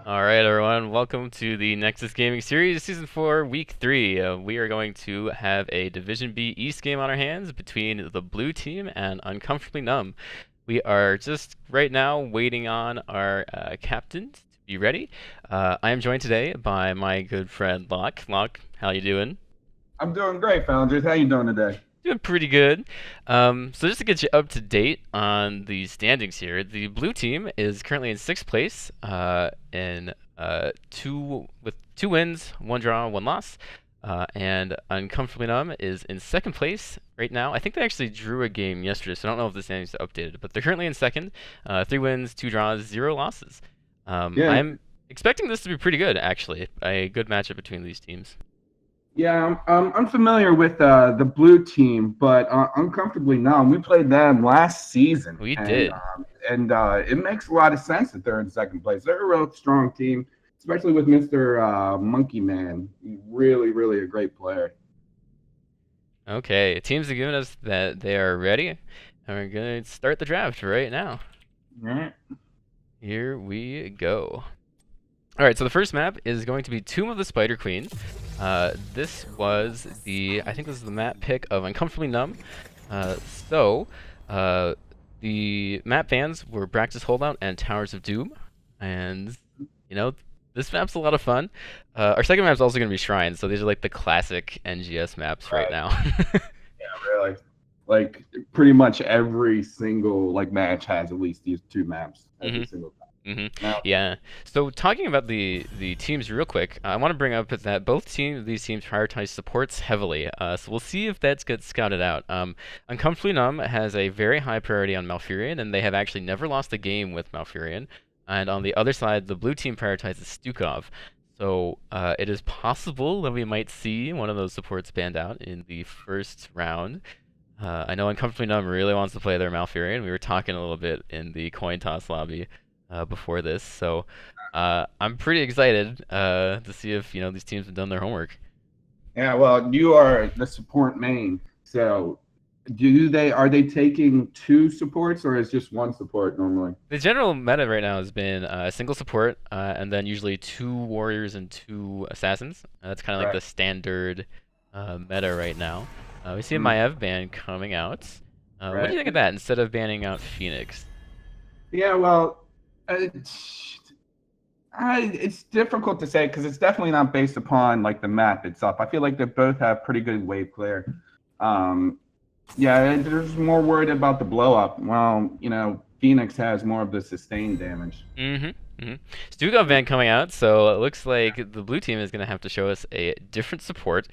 All right, everyone. Welcome to the Nexus Gaming Series, Season 4, Week 3. We are going to have a Division B East game on our hands between the blue team and Uncomfortably Numb. We are just right now waiting on our captain to be ready. I am joined today by my good friend Locke. Locke, how you doing? I'm doing great, Falindrith. How you doing today? Doing pretty good. So just to get you up to date on the standings here, the blue team is currently in sixth place, in with 2 wins, 1 draw, 1 loss. And Uncomfortably Numb is in second place right now. I think they actually drew a game yesterday, so I don't know if the standings are updated. But they're currently in second, 3 wins, 2 draws, 0 losses. Yeah, I'm expecting this to be pretty good, actually. A good matchup between these teams. yeah. I'm unfamiliar with the blue team, but uncomfortably numb. We played them last season, We and did. it makes a lot of sense that they're in second place. They're a real strong team, especially with Mister Monkey Man. He's really, really a great player. Okay, teams have given us that they are ready, and we're gonna start the draft right now. Yeah. Here we go. All right, so the first map is going to be Tomb of the Spider Queen. This was I think this is the map pick of Uncomfortably Numb. Uh, so, uh, the map bans were Braxis Holdout and Towers of Doom, and you know this map's a lot of fun. Our second map's also going to be Shrine, so these are like the classic NGS maps right Right. now. Yeah, really. Like pretty much every single match has at least these two maps every hmm single time. hmm Now, Yeah. So talking about the teams real quick, I want to bring up that these teams prioritize supports heavily. So we'll see if that gets scouted out. Uncomfortably Numb has a very high priority on Malfurion, and they have actually never lost a game with Malfurion. And on the other side, the blue team prioritizes Stukov. So it is possible that we might see one of those supports banned out in the first round. I know Uncomfortably Numb really wants to play their Malfurion. We were talking a little bit in the coin toss lobby before this, so I'm pretty excited to see if these teams have done their homework. yeah, well, you are the support main. So, are they taking two supports or is just one support normally? The general meta right now has been a single support, and then usually 2 warriors and 2 assassins. That's kind of like Right. the standard meta right now. We see a Mm, Maiev ban coming out. What do you right. think of that instead of banning out Phoenix? Yeah, well, it's difficult to say because it's definitely not based upon like the map itself. I feel like they both have pretty good wave clear. Um, yeah, there's more worried about the blow up. Well, Phoenix has more of the sustained damage. Mm-hmm. Mm-hmm. Stukov ban coming out, so it looks like the blue team is going to have to show us a different support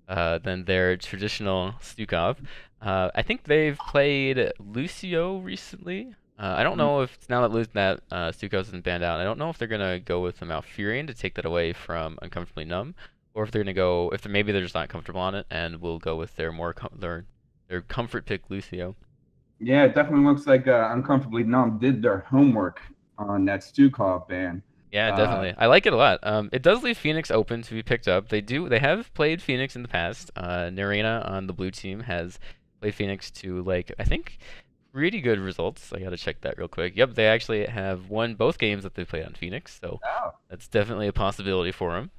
than their traditional Stukov. I think they've played Lucio recently. I don't know if now that Stukov's been banned out, I don't know if they're going to go with the Malfurion to take that away from Uncomfortably Numb, or if they're going to go, if maybe they're just not comfortable on it, and will go with their comfort pick Lucio. Yeah, it definitely looks like Uncomfortably Numb did their homework on that Stukov ban. Yeah, Uh, definitely. I like it a lot. It does leave Phoenix open to be picked up. They have played Phoenix in the past. Narena on the blue team has played Phoenix to like I think pretty good results. I gotta check that real quick. Yep, they actually have won both games that they played on Phoenix, so oh, that's definitely a possibility for them.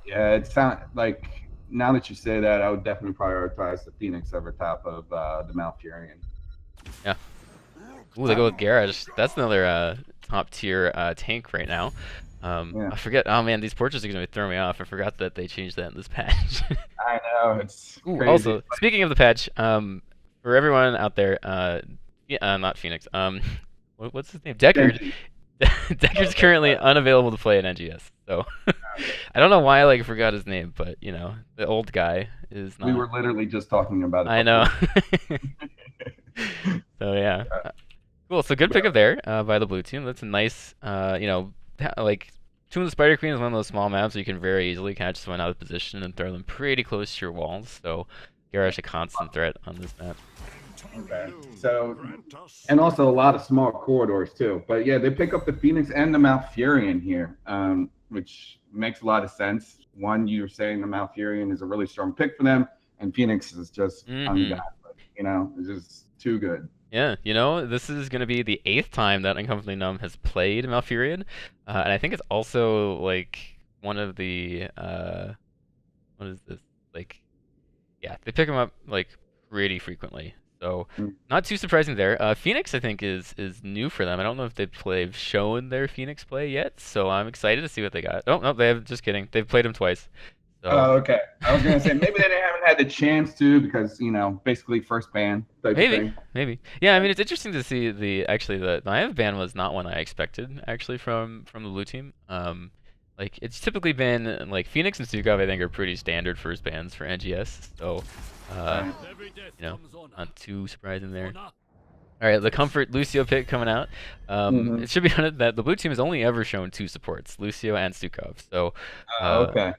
yeah, it sounds like now that you say that, I would definitely prioritize the Phoenix over top of the Malfurion. Yeah. Ooh, they go with Garage. That's another top tier tank right now. Yeah, I forget. Oh man, these portraits are gonna throw me off. I forgot that they changed that in this patch. I know it's Ooh, crazy. also, speaking of the patch, for everyone out there, yeah, not Phoenix, what's his name? Deckard. Genji. Deckard's Okay, currently unavailable to play in NGS, so I don't know why I like forgot his name, but the old guy is we not. were literally just talking about it I know. before. So yeah, cool. So good pickup there by the blue team. That's a nice, like Tomb of the Spider Queen is one of those small maps where you can very easily catch someone out of position and throw them pretty close to your walls. So Garrosh a constant threat on this map. Okay. So, and also a lot of small corridors too. But yeah, they pick up the Phoenix and the Malfurion here, which makes a lot of sense. One, you're saying the Malfurion is a really strong pick for them, and Phoenix is just Mm-hmm. ungodly. It's just too good. Yeah, this is going to be the 8th time that Uncomfortably Numb has played Malfurion, and I think it's also like one of the what is this? Like, yeah, they pick him up like pretty frequently. So Mm. not too surprising there. Phoenix, I think, is new for them. I don't know if they've shown their Phoenix play yet, so I'm excited to see what they got. Oh no, they have. Just kidding. They've played him twice. So Oh, okay. I was gonna say maybe they haven't had the chance to because basically first ban type of maybe, thing. maybe. Yeah, I mean it's interesting to see the Naive ban was not one I expected actually from the blue team. Like it's typically been like Phoenix and Sukov I think are pretty standard first bans for NGS. So, uh, Right. not too surprising there. All right, the Comfort Lucio pick coming out. Mm-hmm. It should be noted that the blue team has only ever shown 2 supports, Lucio and Stukov. So, Okay.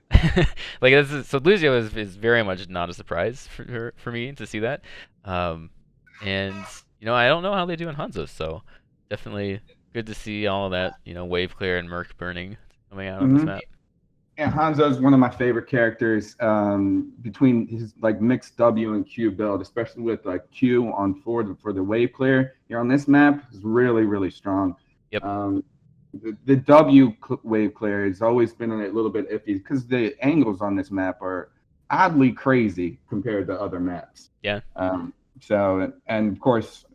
like so Lucio is very much not a surprise for me to see that. And I don't know how they do in Hanzo, so definitely good to see all of that wave clear and Merc burning coming out on this Mm-hmm. map. Yeah, Hanzo is one of my favorite characters. Between his like mixed W and Q build, especially with like Q on forward for the wave clear here on this map, is really really strong. Yep. The W wave clear has always been a little bit iffy because the angles on this map are oddly crazy compared to other maps. Yeah. So and of course,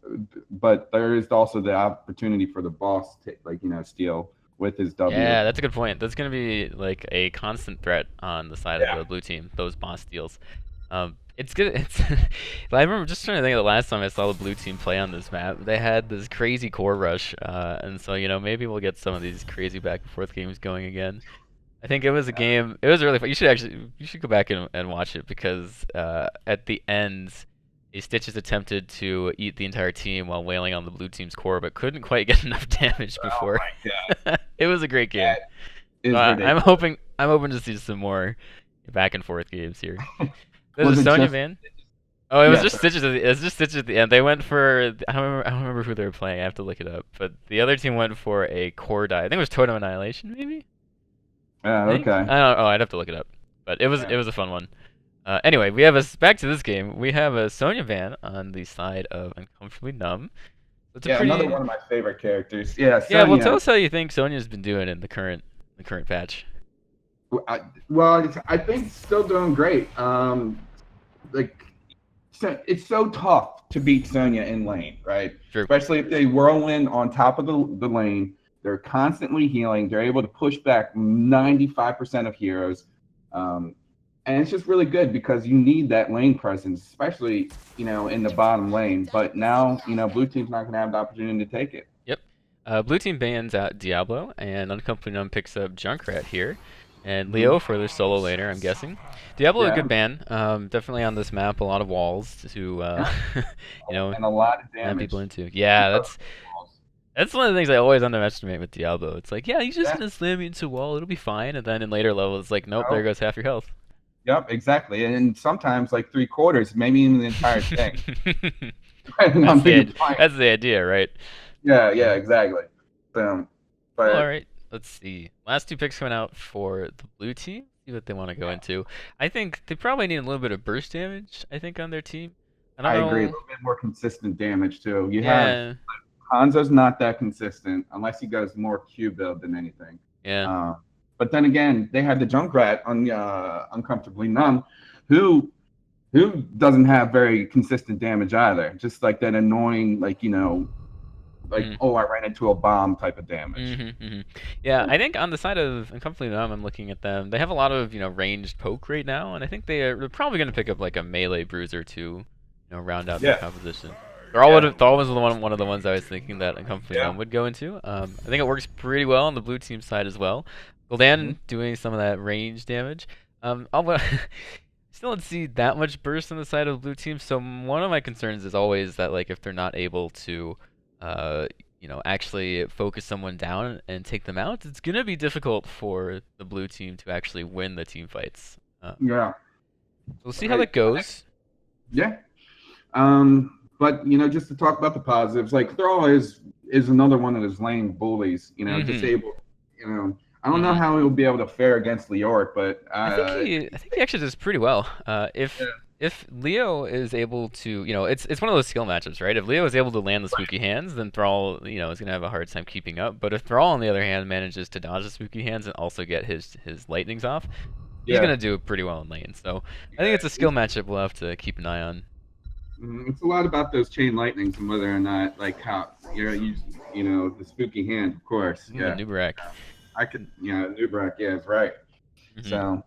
but there is also the opportunity for the boss to steal with his W. Yeah, that's a good point. That's going to be like a constant threat on the side of the blue team, those boss steals. It's good. I remember just trying to think of the last time I saw the blue team play on this map. They had this crazy core rush, and so maybe we'll get some of these crazy back and forth games going again. I think it was a game. It was really fun. You should go back and watch it because at the end, Stitches attempted to eat the entire team while wailing on the blue team's core, but couldn't quite get enough damage before. Oh my God. It was a great game. I'm hoping to see some more back and forth games here. There's a Sonya man. Oh, it was just Stitches. It was just Stitches at the end. They went for I don't remember who they were playing. I have to look it up. But the other team went for a core die. I think it was Totem Annihilation, maybe. Okay. I don't. Oh, I'd have to look it up. But it was a fun one. Anyway, we have back to this game. We have a Sonya van on the side of Uncomfortably Numb. It's another one of my favorite characters. Yeah, Sonya. Yeah, well, tell us how you think Sonya's been doing in the current patch. I think still doing great. It's so tough to beat Sonya in lane, right? Sure. Especially if they whirlwind on top of the lane. They're constantly healing. They're able to push back 95% of heroes. And it's just really good because you need that lane presence, especially, in the bottom lane. But now, blue team's not going to have the opportunity to take it. Yep. Blue team bans out Diablo, and Uncomfortably Numb picks up Junkrat here. And Leo for their solo laner, I'm guessing. Diablo, a good ban. Definitely on this map, a lot of walls to, and a lot of damage. People into. Yeah, that's one of the things I always underestimate with Diablo. It's like, yeah, he's just gonna slam you into a wall, it'll be fine. And then in later levels, it's like, nope, there goes half your health. Yep, exactly. And sometimes like 3/4, maybe even the entire thing. That's the idea, right? Yeah, exactly. But well, all right, let's see. Last 2 picks coming out for the blue team. See what they want to go into. I think they probably need a little bit of burst damage, I think, on their team. I agree. A little bit more consistent damage, too. Have Hanzo's not that consistent unless he goes more Q build than anything. Yeah. But then again, they have the Junkrat on Uncomfortably Numb, who doesn't have very consistent damage either. Just like that annoying, oh, I ran into a bomb type of damage. Yeah, I think on the side of Uncomfortably Numb, I'm looking at them. They have a lot of ranged poke right now, and I think they're probably going to pick up like a melee bruiser to round out their composition. They're always one of the ones I was thinking that Uncomfortably Numb would go into. I think it works pretty well on the blue team side as well. Gul'dan doing some of that range damage. Still don't see that much burst on the side of the blue team. So one of my concerns is always that if they're not able to, actually focus someone down and take them out, it's gonna be difficult for the blue team to actually win the team fights. We'll see how that goes. Yeah. But just to talk about the positives, like Thrall is another one of those lane bullies. Disabled. I don't know how he'll be able to fare against Leoric, but I think he actually does pretty well. If If Leo is able to, it's one of those skill matchups, right? If Leo is able to land the spooky hands, then Thrall, is gonna have a hard time keeping up. But if Thrall, on the other hand, manages to dodge the spooky hands and also get his lightnings off, he's Yeah. gonna do pretty well in lane. So I think Yeah. it's a skill matchup we'll have to keep an eye on. It's a lot about those chain lightnings and whether or not, like, how the spooky hand, of course. The Yeah. Nubarak. I could, Nubrak, yeah, is right. Mhm. So,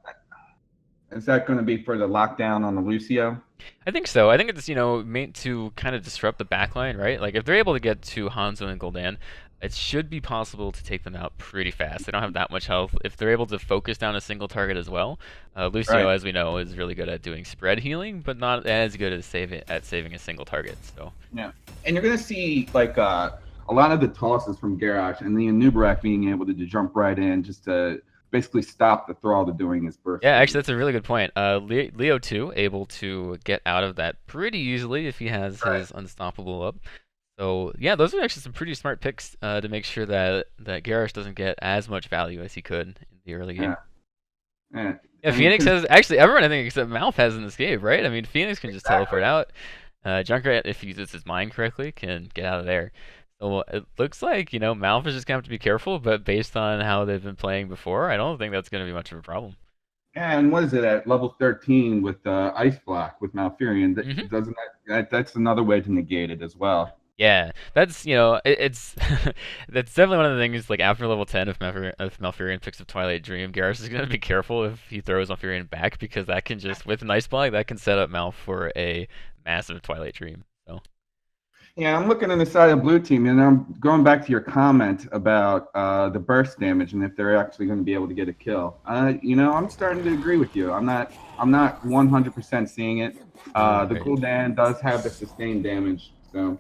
is that going to be for the lockdown on the Lucio? I think so. I think it's, meant to kind of disrupt the backline, right? Like, if they're able to get to Hanzo and Gul'dan, it should be possible to take them out pretty fast. They don't have that much health. If they're able to focus down a single target as well, Lucio, Right. as we know, is really good at doing spread healing, but not as good as saving a single target. So Yeah. And you're going to see, like, a lot of the tosses from Garrosh and the Nubrak being able to jump right in just to basically stop the Thrall to doing his burst. yeah, actually, that's a really good point. Leo too, able to get out of that pretty easily if he has his unstoppable up. So yeah, those are actually some pretty smart picks to make sure that Garrosh doesn't get as much value as he could in the early game. Yeah. Yeah, Phoenix has actually everyone I think except Malf has an escape, right? I mean, Phoenix can just teleport out. Junkrat, if he uses his mind correctly, can get out of there. So it looks like Malf is just gonna have to be careful, but based on how they've been playing before, I don't think that's gonna be much of a problem. And what is it at level 13 with Ice Block with Malfurion? Mhm. Doesn't that's another way to negate it as well. Yeah, that's it's that's definitely one of the things. Like after level 10, if Malfurion picks up Twilight Dream, Garrus is gonna be careful if he throws Malfurion back because that can just with an Ice Block that can set up Malf for a massive Twilight Dream. So Yeah, I'm looking on the side of blue team, and I'm going back to your comment about the burst damage and if they're actually going to be able to get a kill. I'm starting to agree with you. I'm not 100% seeing it. The right. Gul'dan does have the sustained damage, so.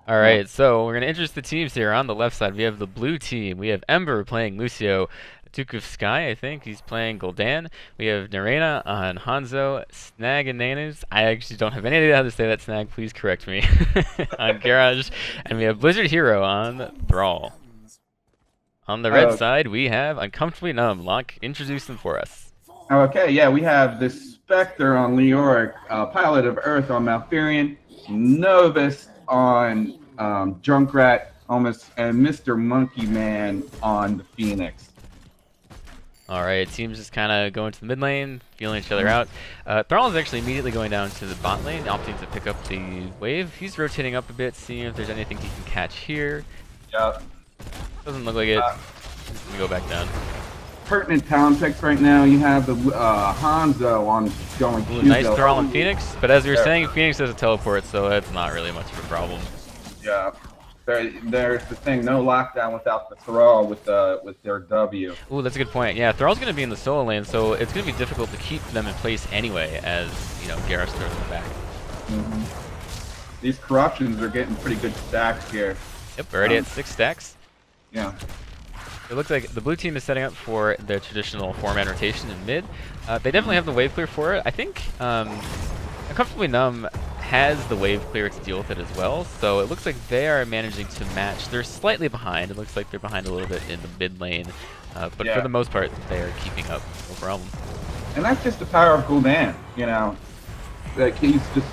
All right, so we're gonna introduce the teams here. On the left side, we have the blue team. We have Ember playing Lucio. Duke of Sky, I think he's playing Gul'dan. We have Narena on Hanzo, Snag and Nanus. I actually don't have any idea how to say that, Snag. Please correct me. On Garage. And we have Blizzard Hero on Thrall. On the red side, we have Uncomfortably Numb. Locke, introduce them for us. Okay, yeah, we have the Spectre on Leoric, Pilot of Earth on Malfurion, Novus on Junkrat, almost, and Mr. Monkey Man on the Phoenix. Alright, teams just kind of going to the mid lane, feeling each other out. Thrall is actually immediately going down to the bot lane, opting to pick up the wave. He's rotating up a bit, seeing if there's anything he can catch here. Yep. Doesn't look like it. He's going to go back down. Pertinent talent picks right now. You have the Hanzo on going. Ooh, nice Thrall on Phoenix, but as we were saying, Phoenix has a teleport, so that's not really much of a problem. Yeah. There's the thing, no lockdown without the Thrall with their W. Ooh, that's a good point. Yeah, Thrall's going to be in the solo lane, so it's going to be difficult to keep them in place anyway, as, Garrus throws them back. These corruptions are getting pretty good stacks here. Yep, we're already at 6 stacks. Yeah. It looks like the blue team is setting up for their traditional 4-man rotation in mid. They definitely have the wave clear for it. I think Uncomfortably Numb has the wave clear to deal with it as well, so it looks like they are managing to match. They're slightly behind. It looks like they're behind a little bit in the mid lane, but for the most part, they are keeping up. No problem. And that's just the power of Gul'dan, Like he's just.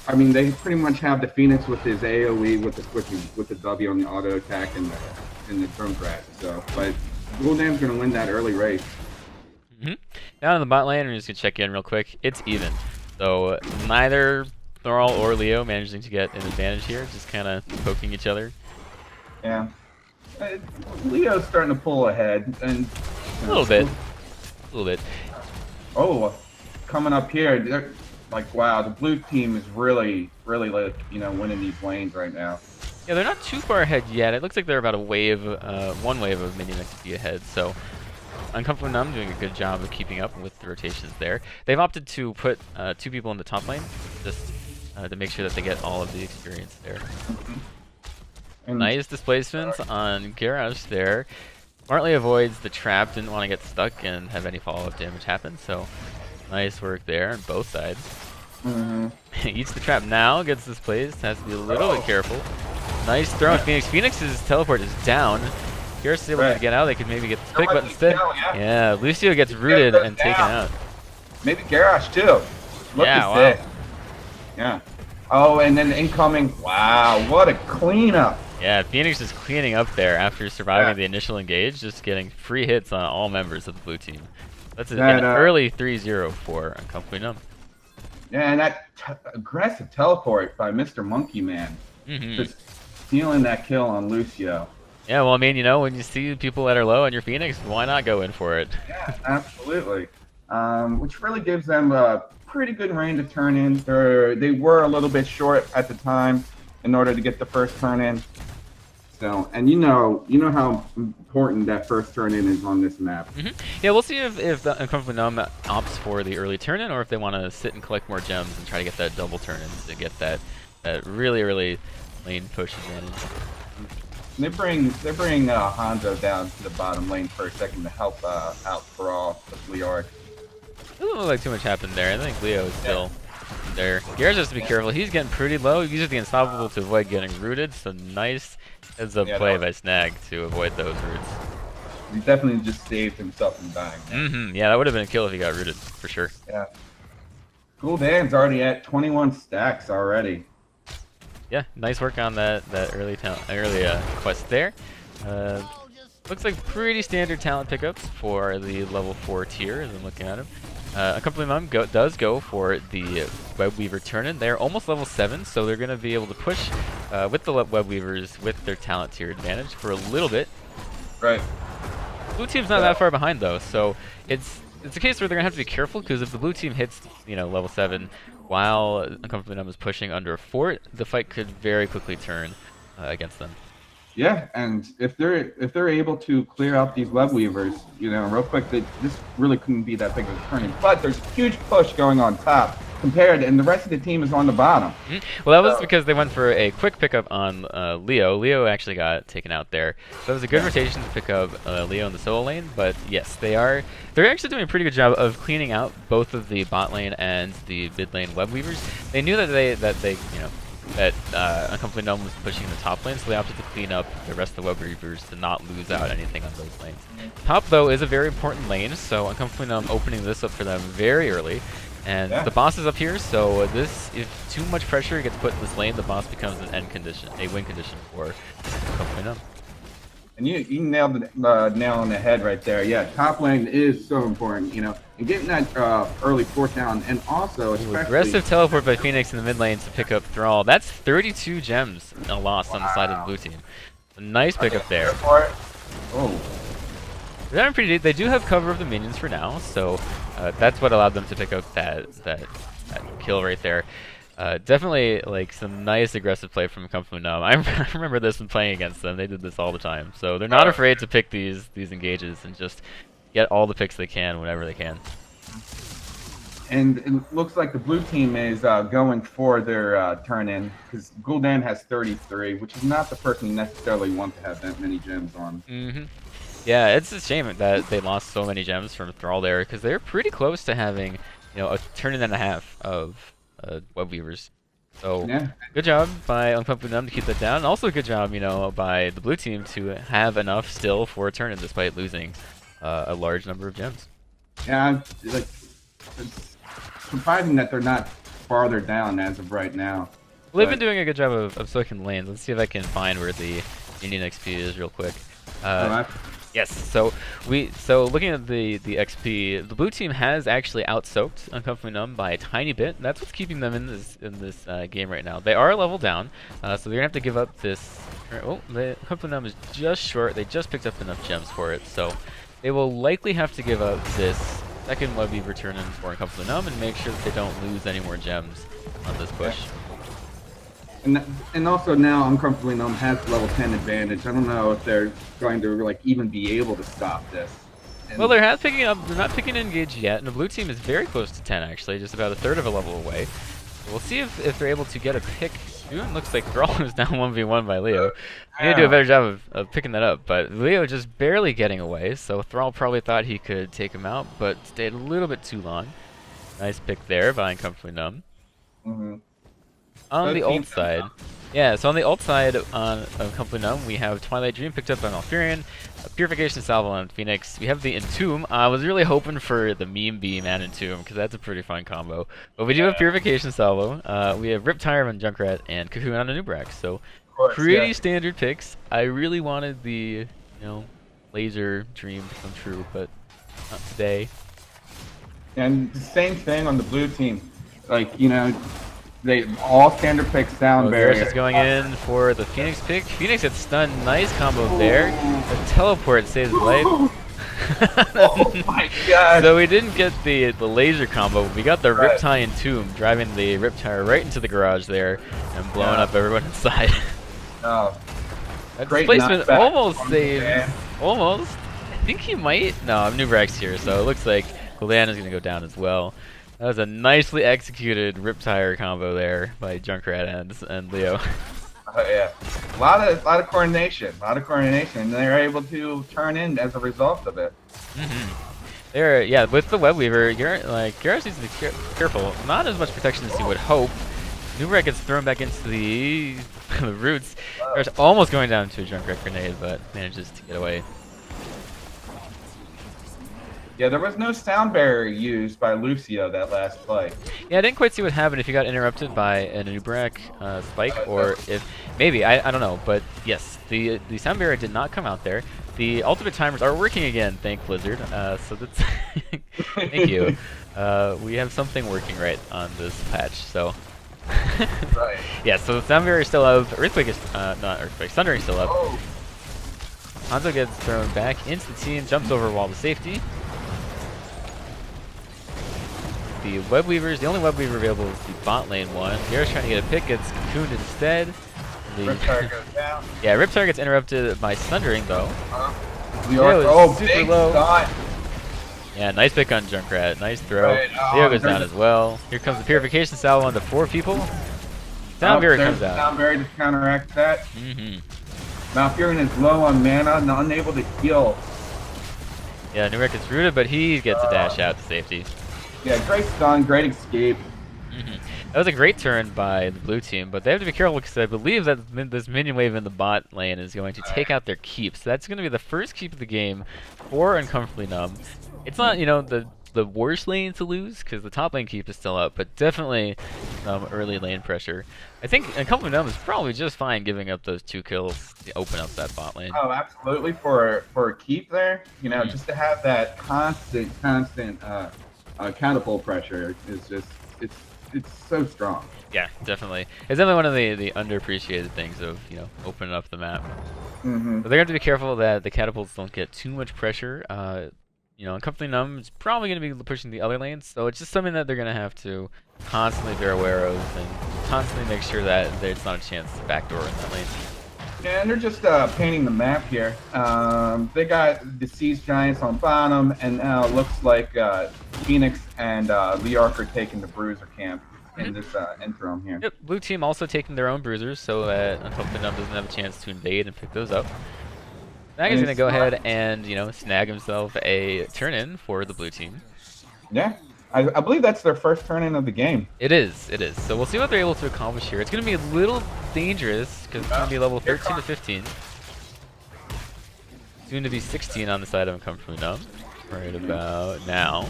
I mean, they pretty much have the Phoenix with his AOE, with the switching, with the W on the auto attack and the Junkrat. So, but Gul'dan's gonna win that early race. Down in the bot lane, we're just gonna check in real quick. It's even, so neither Thrall or Leo managing to get an advantage here, just kind of poking each other. Yeah. Leo's starting to pull ahead, and A little bit. Oh, coming up here, they're like, wow, the blue team is really like winning these lanes right now. Yeah, they're not too far ahead yet. It looks like they're about one wave of minion XP ahead. So Uncomfortably Numb doing a good job of keeping up with the rotations there. They've opted to put 2 people in the top lane, just to make sure that they get all of the experience there. Nice displacements on Garrosh there. Smartly avoids the trap, didn't want to get stuck and have any follow-up damage happen, so nice work there on both sides. Eats the trap now, gets displaced, has to be a little bit careful. Nice throw on Phoenix. Phoenix's teleport is down. Garrus is able to get out, they could maybe get the pick, but instead, Lucio gets rooted and taken out. Maybe Garrosh too. Look Yeah, at wow. this. Yeah. Oh, and then incoming. Wow, what a cleanup. Yeah, Phoenix is cleaning up there after surviving Yeah. the initial engage, just getting free hits on all members of the blue team. That's an That early 3-0 for Uncomfortably Numb. yeah, and that aggressive teleport by Mr. Monkey Man, just stealing that kill on Lucio. Yeah, well, I mean, when you see people that are low on your Phoenix, why not go in for it? Yeah, absolutely. Which really gives them a pretty good range to turn in. They were a little bit short at the time in order to get the first turn in. So, and you know how important that first turn in is on this map. Yeah, we'll see if the Uncomfortably Numb opts for the early turn in, or if they want to sit and collect more gems and try to get that double turn in to get that really lane push advantage. They bring Hanzo down to the bottom lane for a second to help out Brawl with Leoric. Doesn't look like too much happened there. I think Leo is still there. Garrett has to be careful. He's getting pretty low. He uses the Unstoppable to avoid getting rooted, so nice heads up play by Snag to avoid those roots. He definitely just saved himself from dying. Yeah, that would have been a kill if he got rooted, for sure. Yeah. Gul'dan's already at 21 stacks already. Yeah, nice work on that early quest there. Looks like pretty standard talent pickups for the level 4 tier as I'm looking at him. Uncomfortably Numb does go for the Web Weaver turn-in. They're almost level 7, so they're going to be able to push with the Web Weavers with their talent tier advantage for a little bit. Right. Blue team's not that far behind though, so it's a case where they're gonna have to be careful because if the blue team hits level 7 while Uncomfortably Numb is pushing under a fort, the fight could very quickly turn against them. Yeah, and if they're able to clear out these web weavers, real quick, this really couldn't be that big of a turning. But there's a huge push going on top and the rest of the team is on the bottom. Well, that was because they went for a quick pickup on Leo. Leo actually got taken out there. So it was a good rotation to pick up Leo in the solo lane. But yes, they're actually doing a pretty good job of cleaning out both of the bot lane and the mid lane web weavers. They knew that Uncomfortably Numb was pushing the top lane, so they opted to clean up the rest of the web weavers to not lose out anything on those lanes. Top though is a very important lane, so Uncomfortably Numb opening this up for them very early. And the boss is up here, so if too much pressure gets put in this lane, the boss becomes an win condition for Uncomfortably Numb. And you nailed the nail on the head right there. Yeah, top lane is so important, and getting that early fort down, and also especially aggressive teleport by Phoenix in the mid lane to pick up Thrall. That's 32 gems lost on the side of the blue team. A nice pickup there. Oh. They're doing pretty deep. They do have cover of the minions for now, so that's what allowed them to pick up that kill right there. Definitely like some nice aggressive play from Uncomfortably Numb. I remember this when playing against them. They did this all the time, so they're not afraid to pick these engages and just get all the picks they can whenever they can. And it looks like the blue team is going for their turn-in because Gul'dan has 33, which is not the person you necessarily want to have that many gems on. Yeah, it's a shame that they lost so many gems from Thrall there because they're pretty close to having a turn-in and a half of web weavers. So good job by Uncomfortably Numb to keep that down. And also good job, by the blue team to have enough still for a turn-in despite losing a large number of gems. Yeah, it's surprising that they're not farther down as of right now. Well, they've been doing a good job of soaking lanes. Let's see if I can find where the Indian XP is real quick. Yes, so looking at the XP, the blue team has actually out-soaked Uncomfortably Numb by a tiny bit. That's what's keeping them in this game right now. They are a level down, so they're gonna have to give up this. Oh, the Uncomfortably Numb is just short. They just picked up enough gems for it, so they will likely have to give up this second web weaver turn-in for Uncomfortably Numb and make sure that they don't lose any more gems on this push. And also now Uncomfortably Numb has level 10 advantage. I don't know if they're going to even be able to stop this. Well, they're not picking an engage yet, and the blue team is very close to 10 actually, just about a third of a level away. So we'll see if they're able to get a pick soon. Looks like Thrall is now 1v1 by Leo. We need to do a better job of picking that up, but Leo just barely getting away, so Thrall probably thought he could take him out, but stayed a little bit too long. Nice pick there by Uncomfortably Numb. On the ult side, Yeah, so on the alt side on Uncomfortably Numb, we have Twilight Dream picked up by Malfurion, Purification Salvo on Phoenix. We have the Entomb. I was really hoping for the Meme Beam and Entomb, because that's a pretty fun combo. But we do have Purification Salvo. We have Riptire on Junkrat and Cocoon on Anubrax. So Of course, pretty yeah. standard picks. I really wanted the, laser dream to come true, but not today. And the same thing on the blue team. Like, they all standard picks sound Garrus very. is going in for the Phoenix pick. Phoenix gets stunned. Nice combo there. The teleport saves his life. Oh my god. So we didn't get the laser combo. We got the Riptide and Tomb, driving the Riptire right into the garage there and blowing up everyone inside. Oh, That great displacement knockback almost from saves. Gul'dan. Almost. I think he might. No, Nubrax's here, so it looks like Gul'dan is going to go down as well. That was a nicely executed Riptire combo there by Junkrat and Leo. Yeah, a lot of coordination, and they're able to turn in as a result of it. Yeah, with the Web Weaver, Garrus needs to be careful. Not as much protection as you would hope. Nubrak gets thrown back into the the roots. Garrus almost going down to a Junkrat grenade, but manages to get away. Yeah, there was no sound barrier used by Lucio that last play. Yeah, I didn't quite see what happened if he got interrupted by an Nubrak spike, or if maybe I don't know. But yes, the sound barrier did not come out there. The ultimate timers are working again, thank Blizzard. So that's thank you. We have something working right on this patch. So Right. yeah, so the sound barrier is still up. Earthquake is not Earthquake. Sundering is still up. Oh, Hanzo gets thrown back into the team, jumps over a wall to safety. The Web Weavers, the only Web Weaver available is the bot lane one. Garrus trying to get a pick, gets cocooned instead. Riptire goes down. Yeah, Riptire gets interrupted by Sundering though. Leo is oh, super big low. shot. Yeah, nice pick on Junkrat, nice throw. Right, Leo goes there's down as well. Here comes the Purification Salvo on the 4 people. Sound Barrier There's comes out. Sound barrier to counteract that. Mm-hmm. Malfurion is low on mana and unable to heal. Yeah, Nubrak gets rooted, but he gets a dash out to safety. Yeah, great stun, great escape. That was a great turn by the blue team, but they have to be careful because I believe that this minion wave in the bot lane is going to take out their keep. So that's going to be the first keep of the game for Uncomfortably Numb. It's not, the worst lane to lose because the top lane keep is still up, but definitely some early lane pressure. I think Uncomfortably Numb is probably just fine giving up those 2 kills to open up that bot lane. Oh, absolutely. For a keep there, just to have that constant catapult pressure is just it's so strong. Yeah, definitely. It's definitely one of the underappreciated things of opening up the map. But they're going to have to be careful that the catapults don't get too much pressure. Uncomfortably Numb is probably going to be pushing the other lanes, so it's just something that they're going to have to constantly be aware of and constantly make sure that there's not a chance to backdoor in that lane. Yeah, and they're just painting the map here. They got the Siege Giants on bottom, and now it looks like Phoenix and Leark are taking the Bruiser camp in this interim here. Yep, blue team also taking their own bruisers, so that Uncomfortably Numb doesn't have a chance to invade and pick those up. Snag is going to go ahead and, snag himself a turn-in for the blue team. Yeah, I believe that's their first turn-in of the game. It is. So we'll see what they're able to accomplish here. It's going to be a little dangerous because it's going to be level 13 to 15. Soon to be 16 on the side of Uncomfortably Numb right about now.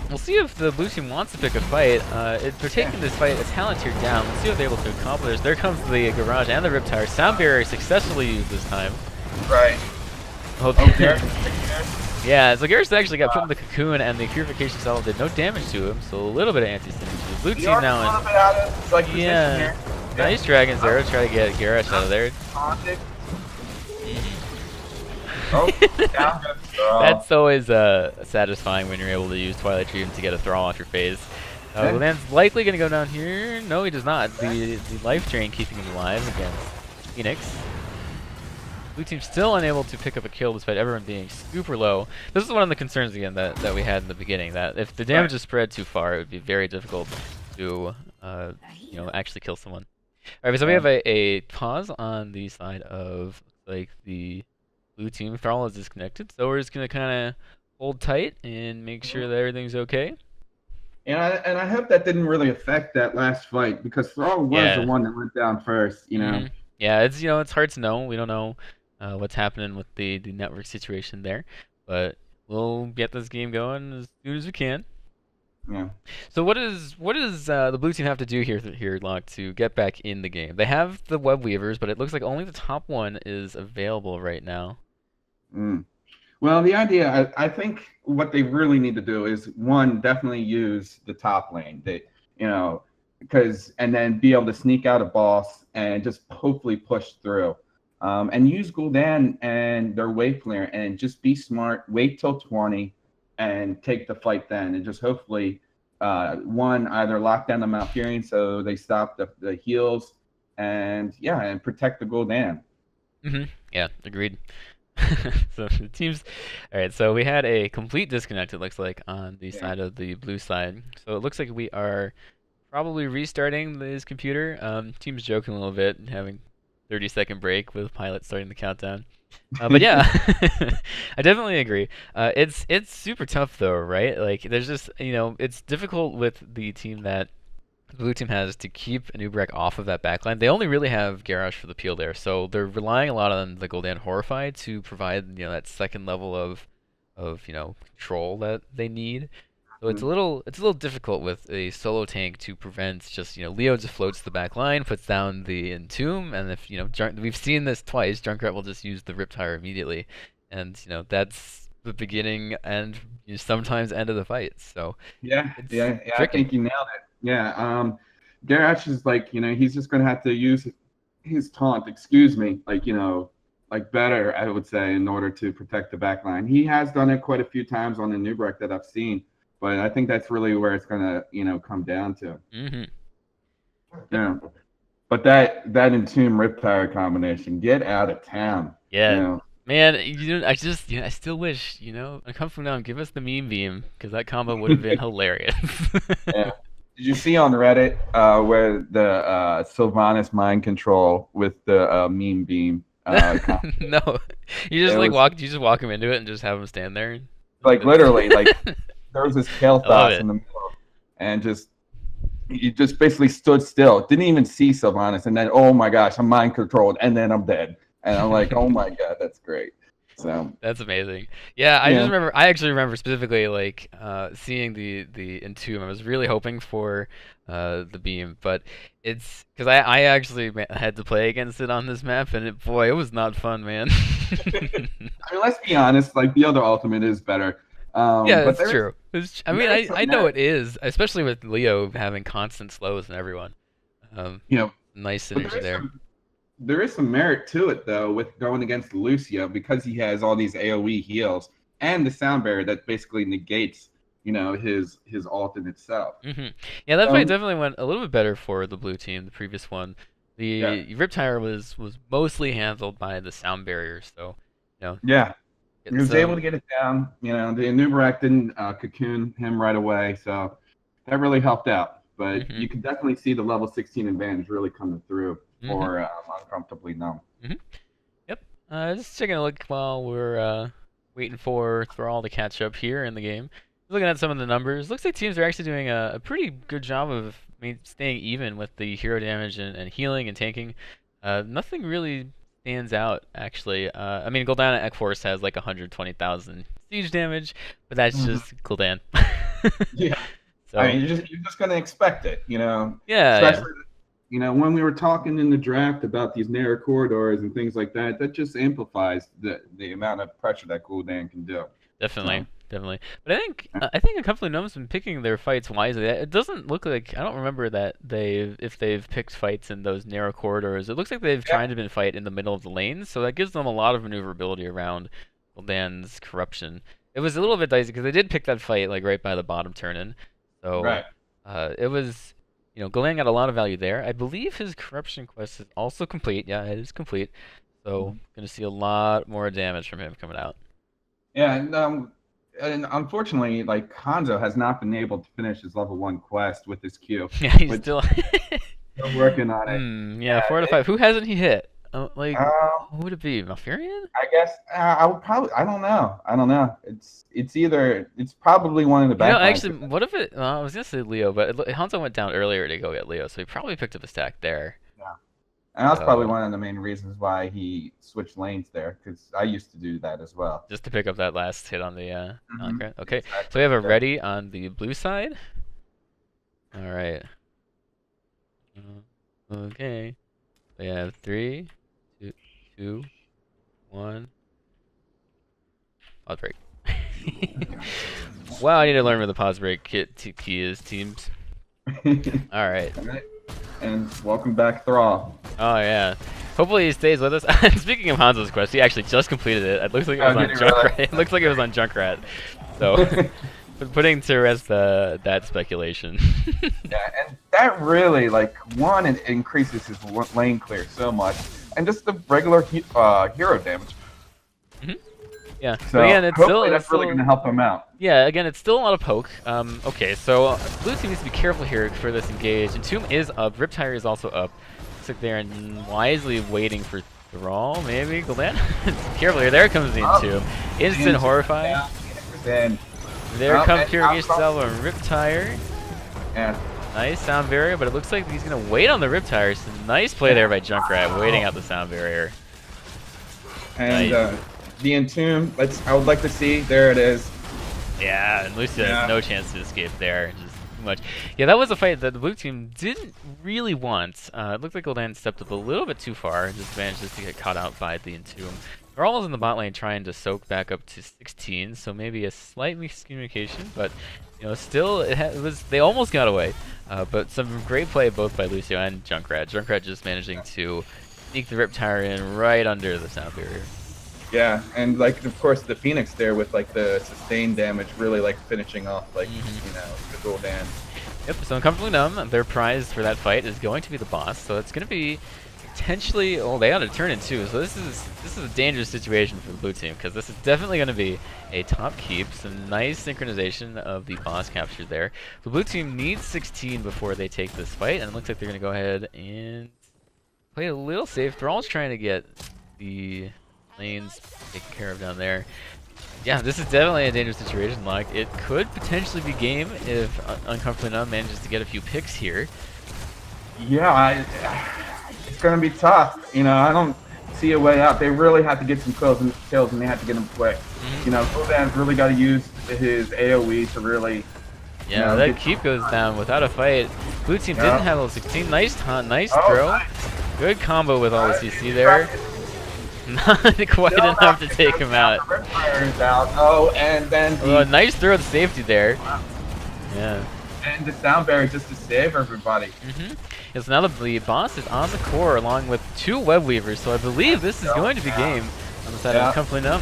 We'll see if the blue team wants to pick a fight. They're taking this fight a Palantir down. Let's see what they're able to accomplish. There comes the Garage and the Riptire. Sound Barrier successfully used this time. Right. Yeah, so Garrus actually got put in the cocoon, and the Purification Salvo did no damage to him, so a little bit of anti-synergy. Blue team now in. Yeah. Nice Dragon's Arrow, try to get Garrus out of there. That's always satisfying when you're able to use Twilight Dream to get a Thrall off your face. Gul'dan's likely going to go down here. No, he does not. The life drain keeping him alive against Phoenix. Blue team still unable to pick up a kill despite everyone being super low. This is one of the concerns again that we had in the beginning, that if the damage is spread too far, it would be very difficult to actually kill someone. Alright, so we have a pause on the side of the blue team. Thrall is disconnected, so we're just gonna kinda hold tight and make sure that everything's okay. And I hope that didn't really affect that last fight because Thrall was the Yeah. one that went down first. Yeah, it's hard to know. We don't know what's happening with the network situation there, but we'll get this game going as soon as we can. Yeah. So what does the blue team have to do here, Locke, to get back in the game? They have the web weavers, but it looks like only the top one is available right now. Mm. Well, the idea, I think what they really need to do is one, definitely use the top lane. You know, and then be able to sneak out a boss and just hopefully push through. And use Gul'dan and their wave clear and just be smart, wait till 20 and take the fight then. And just hopefully, one, either lock down the Malfurion so they stop the heals and protect the Gul'dan. Yeah, agreed. So the teams, all right. So we had a complete disconnect. It looks like on the side of the blue side. So it looks like we are probably restarting this computer. Team's joking a little bit, having 30-second break with pilot starting the countdown. But yeah, I definitely agree. It's super tough though, right? Like there's just it's difficult with the team that the blue team has to keep Nubrek off of that backline. They only really have Garrosh for the peel there, so they're relying a lot on the Gul'dan Horrify to provide that second level of control that they need. So it's a little difficult with a solo tank to prevent just Leo just floats the back line, puts down the Entomb, and if we've seen this twice, Junkrat will just use the Riptire immediately, and that's the beginning and sometimes end of the fight. So Yeah, it's yeah, I tricky. think you nailed it. Yeah, Garrosh is like, he's just gonna have to use his taunt, excuse me, like better, I would say, in order to protect the back line. He has done it quite a few times on the Nubrek that I've seen, but I think that's really where it's gonna, come down to. hmm Yeah. But that Entomb Riptire combination, get out of town. You Yeah, know. man. I still wish Uncomfortably Numb, give us the meme beam because that combo would have been hilarious. Yeah. Did you see on Reddit where the Sylvanas mind control with the meme beam? No, you just It like was walk. You just walk him into it and just have him stand there. like literally like there was this I love Kael'thas it. in the middle, and he just basically stood still, didn't even see Sylvanas, and then oh my gosh, I'm mind controlled, and then I'm dead, and I'm like, oh my god, that's great. So That's amazing. Yeah, I just yeah, remember. I actually remember specifically like seeing the Entomb. I was really hoping for the beam, but it's because I actually had to play against it on this map, and boy, it was not fun, man. I mean, let's be honest, like the other ultimate is better, Yeah, but it's true. I mean, there is some I know merit, it is, especially with Leo having constant slows and everyone. Um, you know, nice but synergy there. there is some merit to it though with going against Lucio because he has all these AoE heals and the sound barrier that basically negates his ult in itself. Yeah, that fight So definitely went a little bit better for the blue team. The previous one, yeah, the Riptire was mostly handled by the sound barrier, so yeah, he getting was able some. to get it down. The Enumerak didn't cocoon him right away, so that really helped out. But hmm you can definitely see the level 16 advantage really coming through hmm for Uncomfortably Numb. hmm Yep. Just taking a look while we're waiting for all to catch up here in the game. Looking at some of the numbers, looks like teams are actually doing a pretty good job of staying even with the hero damage and healing and tanking. Nothing really stands out actually. I mean, Gul'dan at Ekforce has like 120,000 siege damage, but that's Mhm. just Gul'dan. Yeah, I So mean you're just gonna expect it, yeah, yeah. especially when we were talking in the draft about these narrow corridors and things like that. That just amplifies the amount of pressure that Gul'dan can do. Definitely, So definitely. But I think Uncomfortably Numb's been picking their fights wisely. It doesn't look like I don't remember that if they've picked fights in those narrow corridors. It looks like they've yeah. tried to been fight in the middle of the lanes, so that gives them a lot of maneuverability around Gul'dan's corruption. It was a little bit dicey because they did pick that fight like right by the bottom turn-in, so Right. it was Gul'dan got a lot of value there. I believe his corruption quest is also complete. Yeah, it is complete. So gonna see a lot more damage from him coming out. Yeah, and unfortunately, like Hanzo has not been able to finish his level 1 quest with his Q, Yeah, he's which still. they're working on it. Yeah, Yeah, 4 out of 5. Who hasn't he hit? Like, Uh, who would it be? Malfurion? I guess I would probably. I don't know. I don't know. It's probably one of the You know, back lines. actually, what if it? I was gonna say Leo, but Hanzo went down earlier to go get Leo, so he probably picked up a stack there. Yeah. And that's probably So one of the main reasons why he switched lanes there, because I used to do that as well. just to pick up that last hit on the Hmm. Alucard. Okay, so Exactly. we have a Yeah. ready on the blue side. All right. Okay. We have three, two, two, one. Pause break. Wow, I need to learn where the pause break key is, teams. All right. All right. And welcome back, Thrall. Oh yeah. Hopefully he stays with us. Speaking of Hanzo's quest, he actually just completed it. It looks like it was Oh, on did he really? Junkrat. It looks like it was on Junkrat. So, putting to rest that speculation. Yeah, and that really, like, one, it increases his lane clear so much, and just the regular hero damage. Hmm. Yeah. So But again, it's hopefully still that's really going to help him out. yeah. Again, it's still a lot of poke. Okay, so blue team needs to be careful here for this engage. Entomb is up. Riptire is also up. Looks like they're wisely waiting for Thrall, maybe. Gul'dan? Careful here. There comes the Entomb. Instant horrify. Yeah, and There comes and Purigation outcome. Salvo and Riptire. Yeah. Nice sound barrier, but it looks like he's gonna wait on the Riptire. So nice play there by Junkrat, waiting out the sound barrier. And Nice. the Entomb, I would like to see. There it is. Yeah, and Lucia Yeah. has no chance to escape there. Just too much. Yeah, that was a fight that the blue team didn't really want. It looked like Gul'dan stepped up a little bit too far and just managed to get caught out by the Entomb. Thrall is in the bot lane trying to soak back up to 16, so maybe a slight miscommunication, but you know, still it was they almost got away. But some great play both by Lucio and Junkrat. Junkrat just managing to sneak the Riptire in right under the sound barrier. Yeah, and like of course the Phoenix there with like the sustained damage really like finishing off like the Gul'dan. Yep, so Uncomfortably Numb, their prize for that fight is going to be the boss, so it's going to be potentially, oh, they got to turn in too, so this is a dangerous situation for the blue team, because this is definitely going to be a top keep, some nice synchronization of the boss capture there. The blue team needs 16 before they take this fight, and it looks like they're going to go ahead and play a little safe. Thrall's trying to get the lanes taken care of down there. Yeah, this is definitely a dangerous situation, Locke. It could potentially be game if Uncomfortably Numb manages to get a few picks here. Yeah, it's gonna be tough. I don't see a way out. They really have to get some kills, and they have to get them quick. Gul'dan's really got to use his AOE to really. Yeah, that keep goes down without a fight. Blue team didn't have level 16. Nice taunt, nice throw. Nice. Good combo with all the CC there. Not quite enough to take him out. Riptire out. Oh, and then Oh, nice throw to safety there. Yeah. and the sound barrier just to save everybody. Yeah, so now the boss is on the core along with 2 web weavers, so I believe this is going to be game on the side of Uncomfortably Numb.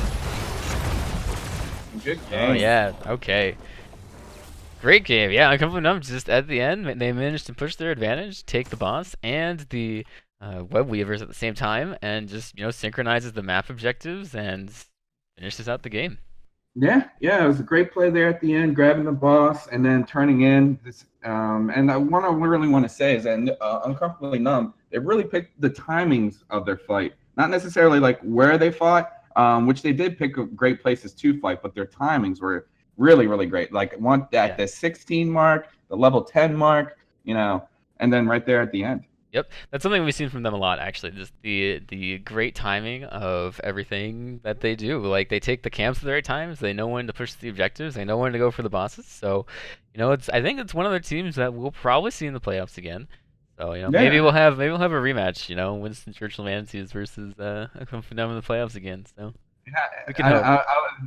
Good game. Oh yeah, okay. Great game. Yeah, Uncomfortably Numb just at the end, they managed to push their advantage, take the boss and the web weavers at the same time, and just synchronizes the map objectives and finishes out the game. Yeah, it was a great play there at the end, grabbing the boss and then turning in this. And I really want to say is that Uncomfortably Numb, they really picked the timings of their fight, not necessarily like where they fought, which they did pick great places to fight, but their timings were really, really great. Like one at the 16 mark, the level 10 mark, and then right there at the end. Yep, that's something we've seen from them a lot, actually. Just the great timing of everything that they do. Like they take the camps at the right times. They know when to push the objectives. They know when to go for the bosses. So, I think it's one of their teams that we'll probably see in the playoffs again. So, maybe we'll have a rematch. Winston Churchill Manatees versus Uncomfortably Numb in the playoffs again. So. Yeah,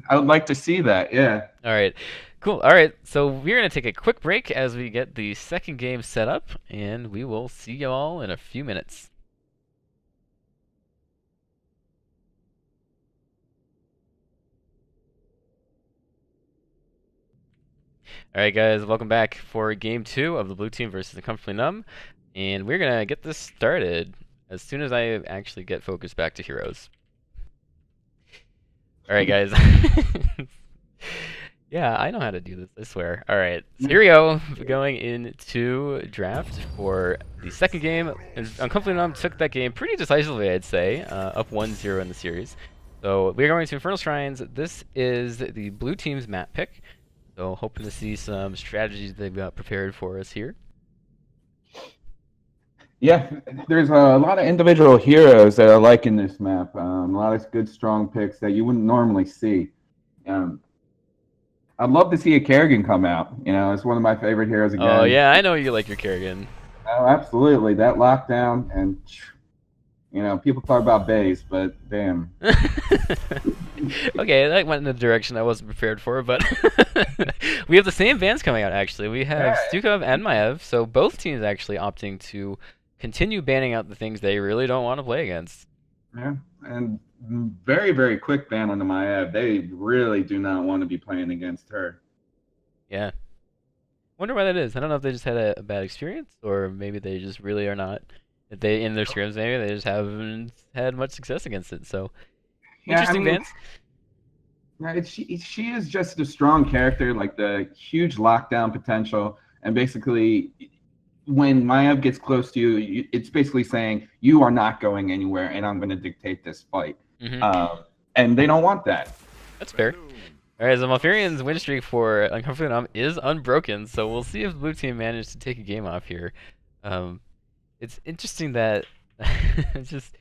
I would like to see that. Yeah. All right. Cool. All right. So we're going to take a quick break as we get the second game set up, and we will see you all in a few minutes. All right, guys. Welcome back for game 2 of the blue team versus the Uncomfortably Numb, and we're going to get this started as soon as I actually get focused back to heroes. All right, guys. Yeah, I know how to do this, I swear. All right, so here we go. Going into draft for the second game. Uncomfortably Numb took that game pretty decisively, I'd say, up 1-0 in the series. So we're going to Infernal Shrines. This is the blue team's map pick. So hoping to see some strategies they've got prepared for us here. Yeah, there's a lot of individual heroes that I like in this map. A lot of good, strong picks that you wouldn't normally see. Um, I'd love to see a Kerrigan come out. It's one of my favorite heroes again. Oh yeah, I know you like your Kerrigan. Oh, absolutely. That lockdown and people talk about base, but damn. Okay, that went in a direction I wasn't prepared for, but we have the same bans coming out actually. We have Stukov and Maev, so both teams actually opting to continue banning out the things they really don't want to play against. Yeah, and very, very quick ban on the Maev. They really do not want to be playing against her. Yeah. Wonder why that is. I don't know if they just had a bad experience, or maybe they just really are not. If they in their scrims, maybe they just haven't had much success against it. So interesting bans. Yeah, she is just a strong character, like the huge lockdown potential, and basically, when Maev gets close to you, it's basically saying you are not going anywhere, and I'm going to dictate this fight. And they don't want that. That's fair. All right, so Malfurion's win streak for Uncomfortably Numb is unbroken, so we'll see if the blue team managed to take a game off here. It's interesting that it's just,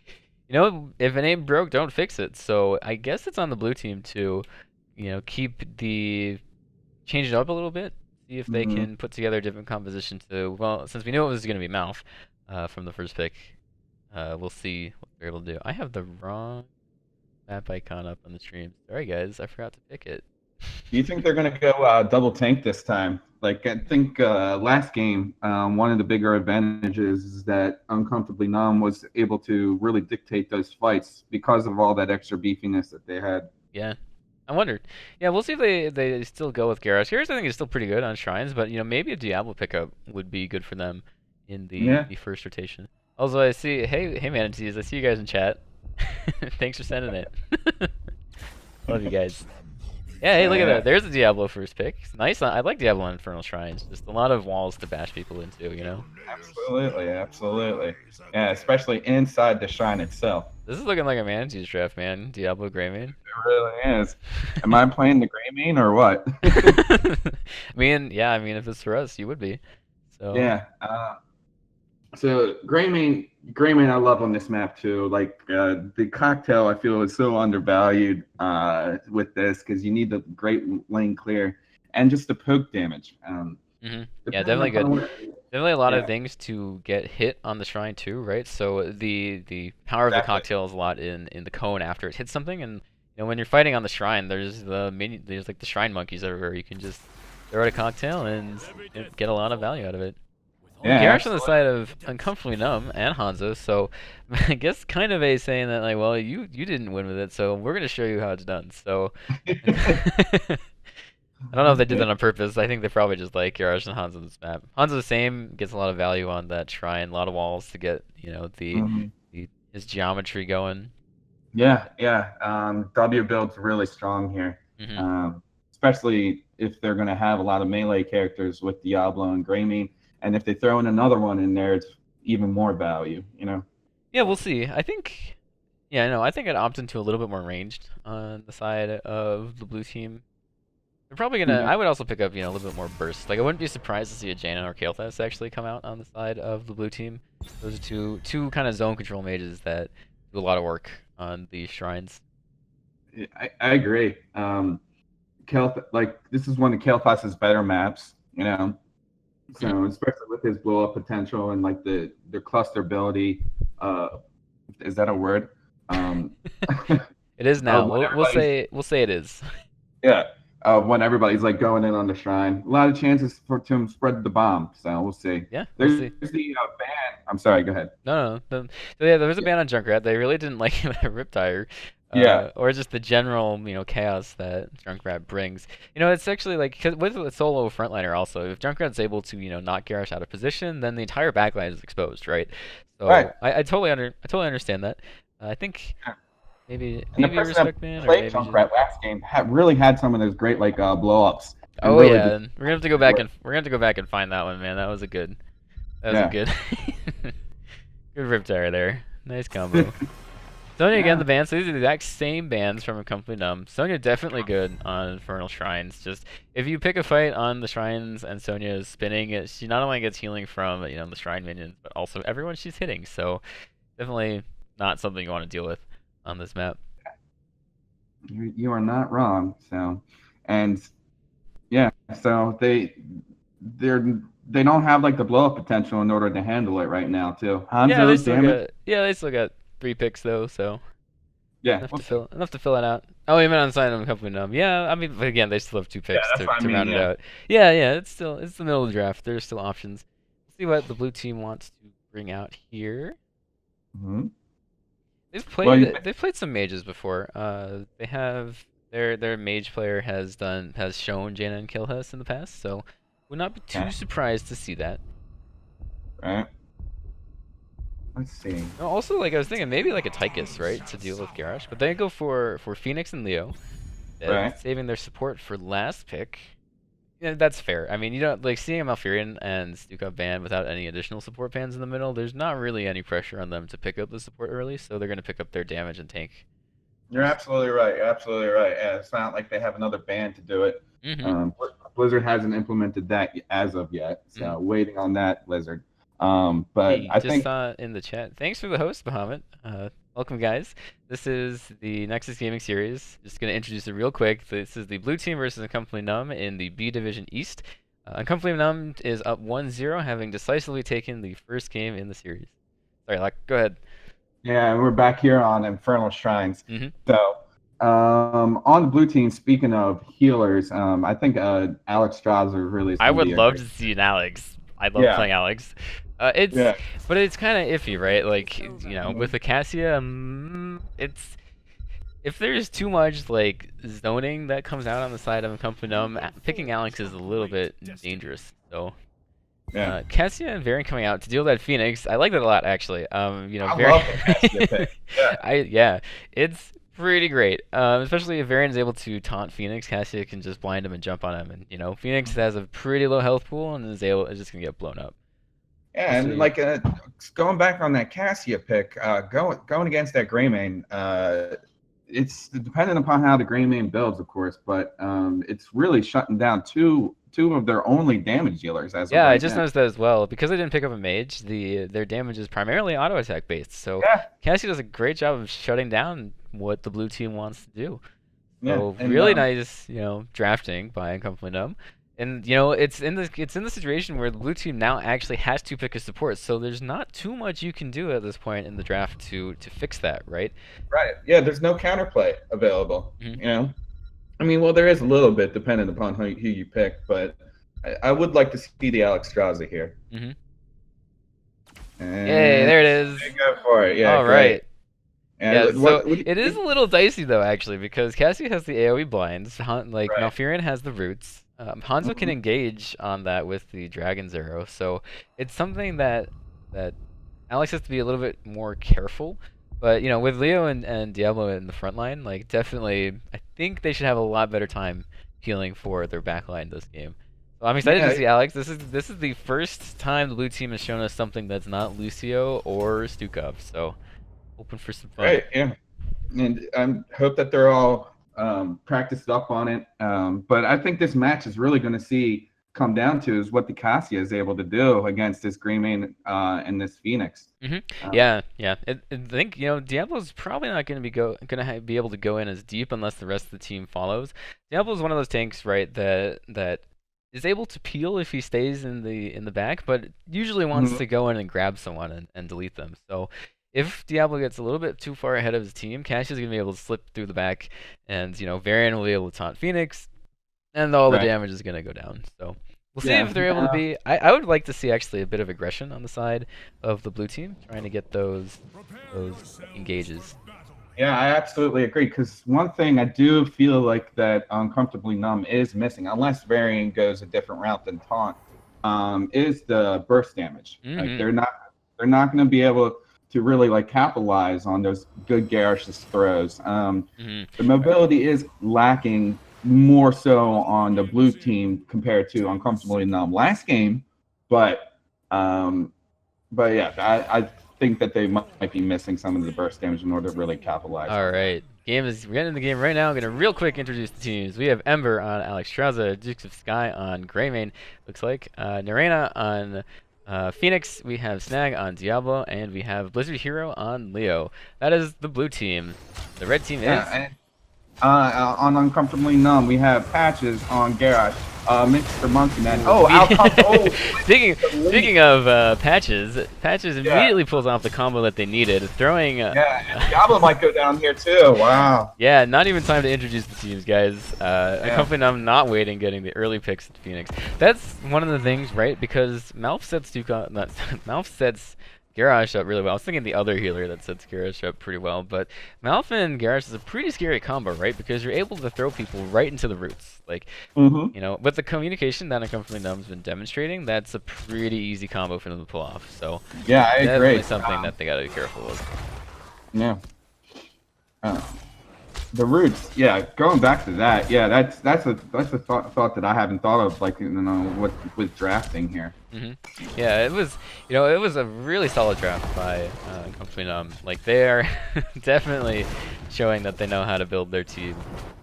if it ain't broke, don't fix it. So I guess it's on the blue team to, change it up a little bit, see if they can put together a different composition to, well, since we knew it was going to be Mouth from the first pick, we'll see what they're able to do. I have the wrong map icon up on the stream. Sorry guys, I forgot to pick it. Do you think they're going to go double tank this time? Like, I think last game, one of the bigger advantages is that Uncomfortably Numb was able to really dictate those fights because of all that extra beefiness that they had. Yeah, I wondered. Yeah, we'll see if they still go with Garrus. Garrus, I think, is still pretty good on Shrines, but, maybe a Diablo pickup would be good for them in the first rotation. Also, I see, hey Manatees, I see you guys in chat. Thanks for sending it. Love you guys. Yeah, hey, look at that. There's the Diablo first pick. It's nice. I like Diablo on Infernal Shrines. Just a lot of walls to bash people into, Absolutely, absolutely. Yeah, especially inside the shrine itself. This is looking like a Manatees draft, man. Diablo Greymane. It really is. Am I playing the Greymane or what? if it's for us, you would be. So yeah. So Greymane, I love on this map too. Like the cocktail, I feel is so undervalued with this because you need the great lane clear and just the poke damage. Yeah, definitely good. Definitely a lot of things to get hit on the shrine too, right? So the power of the cocktail is a lot in the cone after it hits something, and when you're fighting on the shrine, there's like the shrine monkeys everywhere. You can just throw out a cocktail and get a lot of value out of it. Yeah, Garrus on the side of Uncomfortably Numb and Hanzo, so I guess kind of saying that like, well, you didn't win with it, so we're gonna show you how it's done. So I don't know if they did that on purpose. I think they probably just like Garrus and Hanzo this map. Hanzo the same, gets a lot of value on that shrine, a lot of walls to get his geometry going. Yeah. W build's really strong here, especially if they're gonna have a lot of melee characters with Diablo and Greymane. And if they throw in another one in there, it's even more value, Yeah, we'll see. I think I'd opt into a little bit more ranged on the side of the blue team. They're probably gonna. I would also pick up, a little bit more burst. Like I wouldn't be surprised to see a Jaina or Kael'thas actually come out on the side of the blue team. Those are two kind of zone control mages that do a lot of work on the shrines. I agree. This is one of Kael'thas's better maps, So especially with his blow up potential and like the cluster ability, is that a word? It is now. We'll say it is. Yeah. When everybody's like going in on the shrine, a lot of chances for him spread the bomb. So we'll see. Yeah. There's the ban. I'm sorry. Go ahead. No. So yeah, there was a ban on Junkrat. They really didn't like him at Riptire. Or just the general, chaos that Junkrat brings. It's actually like, cause with a solo frontliner also, if Junkrat's able to, knock Garrus out of position, then the entire backline is exposed, right? So I totally understand that. I think And the maybe person that Respect Man, or played maybe just. Junkrat last game really had some of those great like blow ups and Oh really yeah, just and we're gonna have to go back and find that one, man. That was a good. That was a yeah. good. Good Riptire there. Nice combo. Sonya again, Yeah. the bans. So these are the exact same bans from Uncomfortably Numb. Sonya definitely good on Infernal Shrines. Just if you pick a fight on the shrines and Sonya is spinning, she not only gets healing from the shrine minions, but also everyone she's hitting. So definitely not something you want to deal with on this map. You are not wrong. So, and yeah, so they don't have like the blow up potential in order to handle it right now too. Hanzo's damage. They still got 3 picks though, so Yeah, we'll see. enough to fill it out. Oh, even on side of Uncomfortably Numb. Yeah, I mean again they still have 2 picks That's what I to mean. round it Yeah. out. Yeah, it's the middle of the draft. There's still options. Let's see what the blue team wants to bring out here. Mm-hmm. They've played some mages before. They have their mage player has shown Jaina and Kilhus in the past, so would not be too surprised to see that. Right. Let's see. Also, like I was thinking, maybe like a Tychus, right, to deal with Garrosh, but they go for Phoenix and Leo, Right. saving their support for last pick. Yeah, that's fair. I mean, you don't like seeing a Malfurion and Stukov ban without any additional support bans in the middle. There's not really any pressure on them to pick up the support early, so they're gonna pick up their damage and tank. You're absolutely right. You're absolutely right. Yeah, it's not like they have another ban to do it. Blizzard hasn't implemented that as of yet, so waiting on that, Blizzard. But hey, I just think saw in the chat. Thanks for the host, Bahamut. Welcome, guys. This is the Nexus Gaming Series. Just going to introduce it real quick. This is the blue team versus Uncomfortably Numb in the B Division East. Uncomfortably Numb is up 1-0, having decisively taken the first game in the series. Sorry, Locke, go ahead. yeah, we're back here on Infernal Shrines. So on the blue team, speaking of healers, I think Alex Strasser really is. I would love to see an Alex. I love playing Alex. But it's kind of iffy, right? Like, with the Cassia, it's if there's too much like zoning that comes out on the side of Uncomfortably Numb, picking Alex is a little bit dangerous. So, Cassia and Varian coming out to deal with that Phoenix, I like that a lot actually. I love the Cassia pick. It's pretty great. Especially if Varian's able to taunt Phoenix, Cassia can just blind him and jump on him, and Phoenix has a pretty low health pool and is just gonna get blown up. Yeah, and like going back on that Cassia pick, going against that Greymane, it's dependent upon how the Greymane builds, of course, but it's really shutting down two of their only damage dealers as of right I just noticed that as well. Because they didn't pick up a mage, their damage is primarily auto attack based. So Cassie does a great job of shutting down what the blue team wants to do. So really nice, drafting by Uncomfortably Numb. And it's in the situation where the blue team now actually has to pick a support, so there's not too much you can do at this point in the draft to fix that, right? Right. Yeah, there's no counterplay available. I mean, well, there is a little bit dependent upon who you pick, but I would like to see the Alex Strasser here. Hey, there it is. Go for it. Yeah. All right. And so it is a little dicey though, actually, because Cassie has the AoE blinds, Malfurion has the roots. Hanzo can engage on that with the Dragon's Arrow, so it's something that Alex has to be a little bit more careful. But with Leo and Diablo in the front line, like definitely, I think they should have a lot better time healing for their backline this game. So I'm excited to see Alex. This is the first time the blue team has shown us something that's not Lucio or Stukov. So hoping for some fun. Right. Yeah. And I hope that they're all practiced up on it. But I think this match is really going to come down to is what the Cassia is able to do against this Greymane and this Phoenix. I think Diablo's probably not going to be able to go in as deep unless the rest of the team follows. Diablo's one of those tanks, right, that is able to peel if he stays in the back, but usually wants to go in and grab someone and delete them. So if Diablo gets a little bit too far ahead of his team, Cassia's going to be able to slip through the back, and Varian will be able to taunt Phoenix, and all the damage is going to go down. So we'll see if they're able to be. I would like to see actually a bit of aggression on the side of the blue team, trying to get those engages. Yeah, I absolutely agree. Because one thing I do feel like that Uncomfortably Numb is missing, unless Varian goes a different route than taunt, is the burst damage. Like they're not going to be able. to really like capitalize on those good Garish's throws. Hmm. The mobility is lacking more so on the blue team compared to Uncomfortably Numb last game, but yeah, I think that they might be missing some of the burst damage in order to really capitalize All on that. right. We're getting in the game right now. I'm going to real quick introduce the teams. We have Ember on Alex Strauza, Dukes of Sky on Greymane, looks like. Narena on Phoenix. We have Snag on Diablo, and we have Blizzard Hero on Leo. That is the blue team. The red team is... Yeah, on Uncomfortably Numb, we have Patches on Garage, Mr. Monkey Man. Speaking of Patches immediately pulls off the combo that they needed, throwing... yeah, and Diablo might go down here too, wow. Yeah, not even time to introduce the teams, guys. Uncomfortably Numb not waiting, getting the early picks at Phoenix. That's one of the things, right? Because Malf sets Malf sets Garage up really well. I was thinking the other healer that sets Garage up pretty well, but Malf and Garage is a pretty scary combo, right? Because you're able to throw people right into the roots. Like, you know, with the communication that Uncomfortably Numb's been demonstrating, that's a pretty easy combo for them to pull off. So yeah, I agree. Definitely something that they gotta be careful with. Yeah. The roots, yeah. Going back to that, yeah. That's a thought that I haven't thought of, like, you know, with drafting here. Yeah, it was a really solid draft by Uncomfortably Numb. Like, they are definitely showing that they know how to build their team,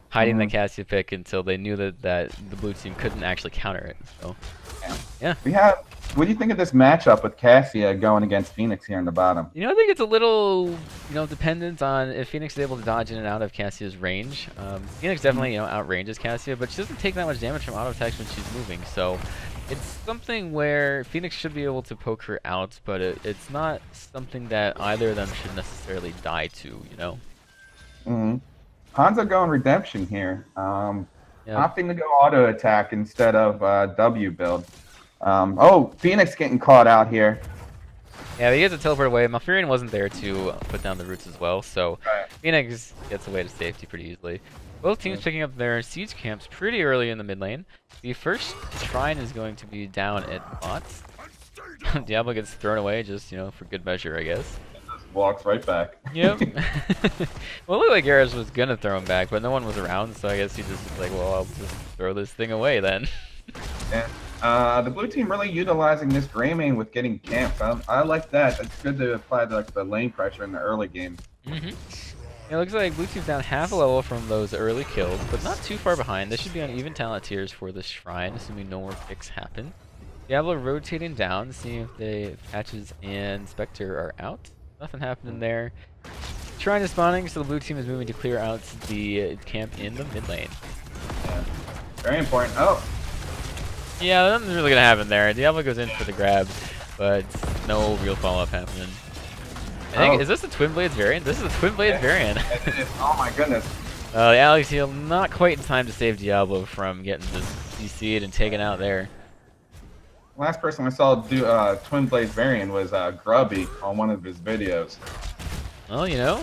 hiding the Cassia pick until they knew that the blue team couldn't actually counter it. So yeah. What do you think of this matchup with Cassia going against Phoenix here in the bottom? You know, I think it's a little, dependent on if Phoenix is able to dodge in and out of Cassia's range. Phoenix definitely, outranges Cassia, but she doesn't take that much damage from auto attacks when she's moving. So it's something where Phoenix should be able to poke her out, but it's not something that either of them should necessarily die to, you know? Hanzo going Redemption here. Opting to go auto attack instead of W build. Phoenix getting caught out here. Yeah, he gets a teleport away. Malfurion wasn't there to put down the roots as well, so Phoenix gets away to safety pretty easily. Both teams picking up their siege camps pretty early in the mid lane. The first shrine is going to be down at bots. Diablo gets thrown away just, for good measure, I guess. Walks right back. Yep. Well, it looked like Garrus was gonna throw him back, but no one was around, so I guess he just was like, well, I'll just throw this thing away then. The blue team really utilizing this Greymane with getting camps. I like that. It's good to apply the lane pressure in the early game. It looks like blue team's down half a level from those early kills, but not too far behind. They should be on even talent tiers for the shrine, assuming no more picks happen. Diablo rotating down, seeing if the Patches and Spectre are out. Nothing happening there. Shrine is spawning, so the blue team is moving to clear out the camp in the mid lane. Yeah. Very important. Yeah, nothing's really gonna happen there. Diablo goes in for the grab, but no real follow-up happening. I think, is this the Twin Blades variant? This is the Twin Blades variant. Oh my goodness. Alex heal not quite in time to save Diablo from getting just CC'd and taken out there. Last person I saw do Twin Blades variant was Grubby on one of his videos. Well,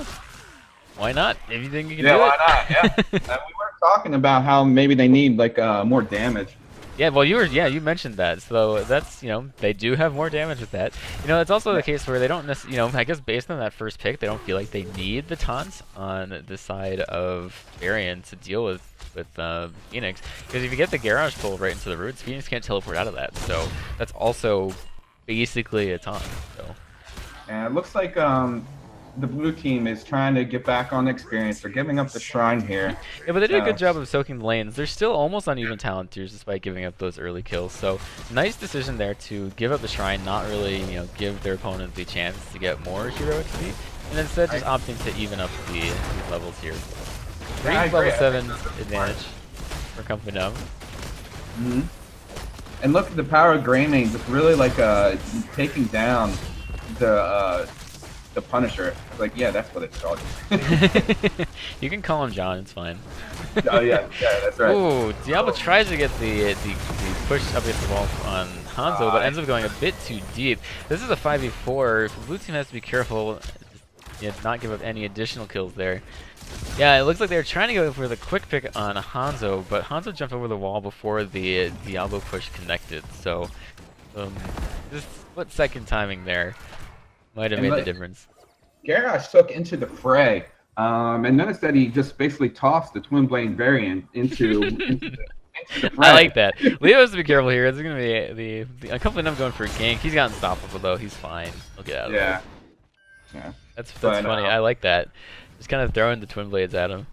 why not? If you think you can do it. Yeah, why not? Yeah. We were talking about how maybe they need like more damage. Yeah, well, you mentioned that, so that's, they do have more damage with that. It's also the case where they don't necessarily, I guess based on that first pick, they don't feel like they need the taunts on the side of Varian to deal with Phoenix, because if you get the Garage pulled right into the roots, Phoenix can't teleport out of that, so that's also basically a taunt. So. And it looks like the blue team is trying to get back on experience. They're giving up the shrine here. Yeah, but they did a good job of soaking the lanes. They're still almost on even talent tiers despite giving up those early kills. So nice decision there to give up the shrine, not really, give their opponent the chance to get more hero XP, and instead just opting to even up the levels here. Great level 7 advantage for Uncomfortably Numb. And look at the power of Greymane, just really like taking down the Punisher. Like, yeah, that's what it's called. You can call him John, it's fine. Oh yeah, that's right. Ooh, Diablo tries to get the push up against the wall on Hanzo, but ends up going a bit too deep. This is a 5v4. The blue team has to be careful to not give up any additional kills there. Yeah, it looks like they're trying to go for the quick pick on Hanzo, but Hanzo jumped over the wall before the Diablo push connected. So, just split-second timing there. Might have And made the like, difference. Garrosh took into the fray, and notice that he just basically tossed the Twin Blade variant into the I fray. like that. Leo has to be careful here. It's gonna be the Uncomfortably Numb going for a gank. He's got unstoppable though. He's fine. He'll get out of Yeah. there. Yeah. That's But funny. I like that. Just kind of throwing the twin blades at him.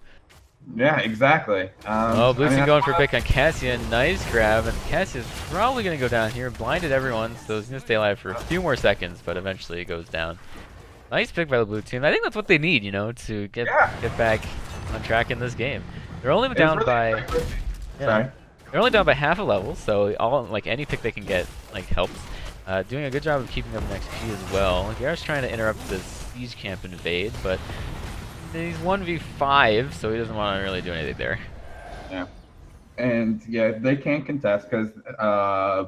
yeah, exactly. Oh, blue I mean, team that's going for a why- pick on Cassia. Nice grab, and Cassia's probably gonna go down here. Blinded everyone, so he's gonna stay alive for a few more seconds, but eventually it goes down. Nice pick by the blue team. I think that's what they need, you know, to get back on track in this game. They're only it's down really by yeah. Sorry. they're only down by half a level, so all like any pick they can get like helps. Doing a good job of keeping up an XP as well. Garrett's trying to interrupt this siege camp invade, but he's 1v5, so he doesn't want to really do anything there. Yeah. And yeah, they can't contest because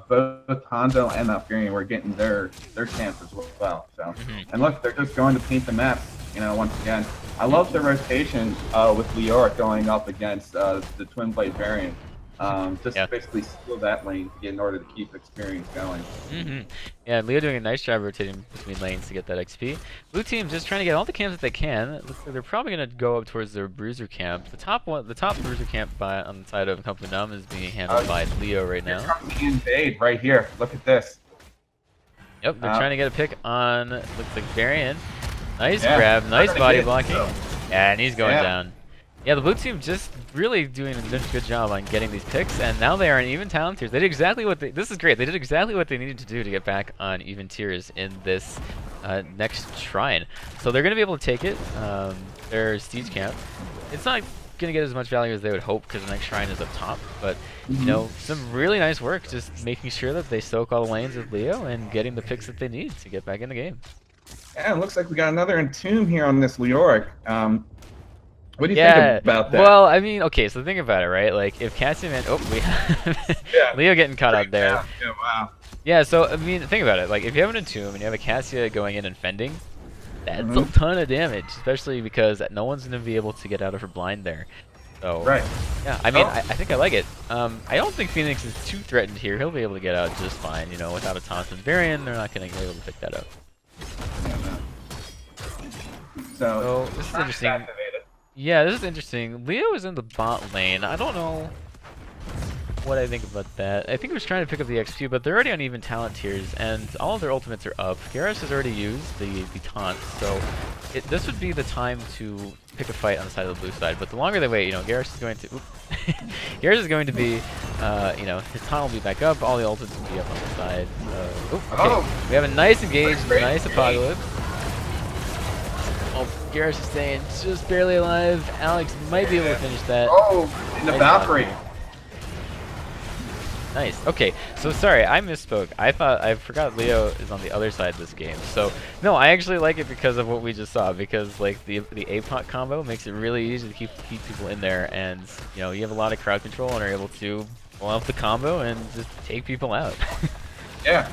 both Hondo and Alfurion were getting their chance as well. So, and look, they're just going to paint the map. You know, once again, I love the rotation with Leoric going up against the Twin Blade variant. Just to basically steal that lane in order to keep experience going. Yeah, Leo doing a nice job rotating between lanes to get that XP. Blue team just trying to get all the camps that they can. It looks like they're probably gonna go up towards their bruiser camp. The top bruiser camp on the side of Uncomfortably Numb is being handled by Leo right now. Here comes the invade right here. Look at this. Yep, they're trying to get a pick on looks like Varian. Nice grab, nice body blocking. Yeah, and he's going down. Yeah, the blue team just really doing a good job on getting these picks, and now they are in even talent tiers. They did exactly what this is great. They did exactly what they needed to do to get back on even tiers in this next shrine. So they're going to be able to take it. Their siege camp. It's not going to get as much value as they would hope because the next shrine is up top, but you know, some really nice work just making sure that they soak all the lanes with Leo and getting the picks that they need to get back in the game. Yeah, it looks like we got another Entomb here on this Leoric. What do you think about that? Well, I mean, okay, so think about it, right? Like, if Cassian, we have Leo getting caught out there. Yeah, wow. Yeah, so, I mean, think about it. Like, if you have an Entomb and you have a Cassia going in and fending, that's a ton of damage, especially because no one's going to be able to get out of her blind there. So, yeah, I mean, I think I like it. I don't think Phoenix is too threatened here. He'll be able to get out just fine, you know, without a taunt and Varian, they're not going to be able to pick that up. So this is interesting. Yeah, this is interesting. Leo is in the bot lane. I don't know what I think about that. I think he was trying to pick up the XP, but they're already on even talent tiers, and all of their ultimates are up. Garrus has already used the taunt, so this would be the time to pick a fight on the side of the blue side. But the longer they wait, you know, Garrus is going to... Garrus is going to be, you know, his taunt will be back up, all the ultimates will be up on the side. We have a nice engage, nice apocalypse. Oh, Garrus is staying just barely alive. Alex might be able to finish that. Oh, in the Valkyrie. Nice. Okay, so sorry, I misspoke. I forgot Leo is on the other side of this game. So no, I actually like it because of what we just saw. Because like the APOC combo makes it really easy to keep people in there, and you know you have a lot of crowd control and are able to pull out the combo and just take people out. Yeah.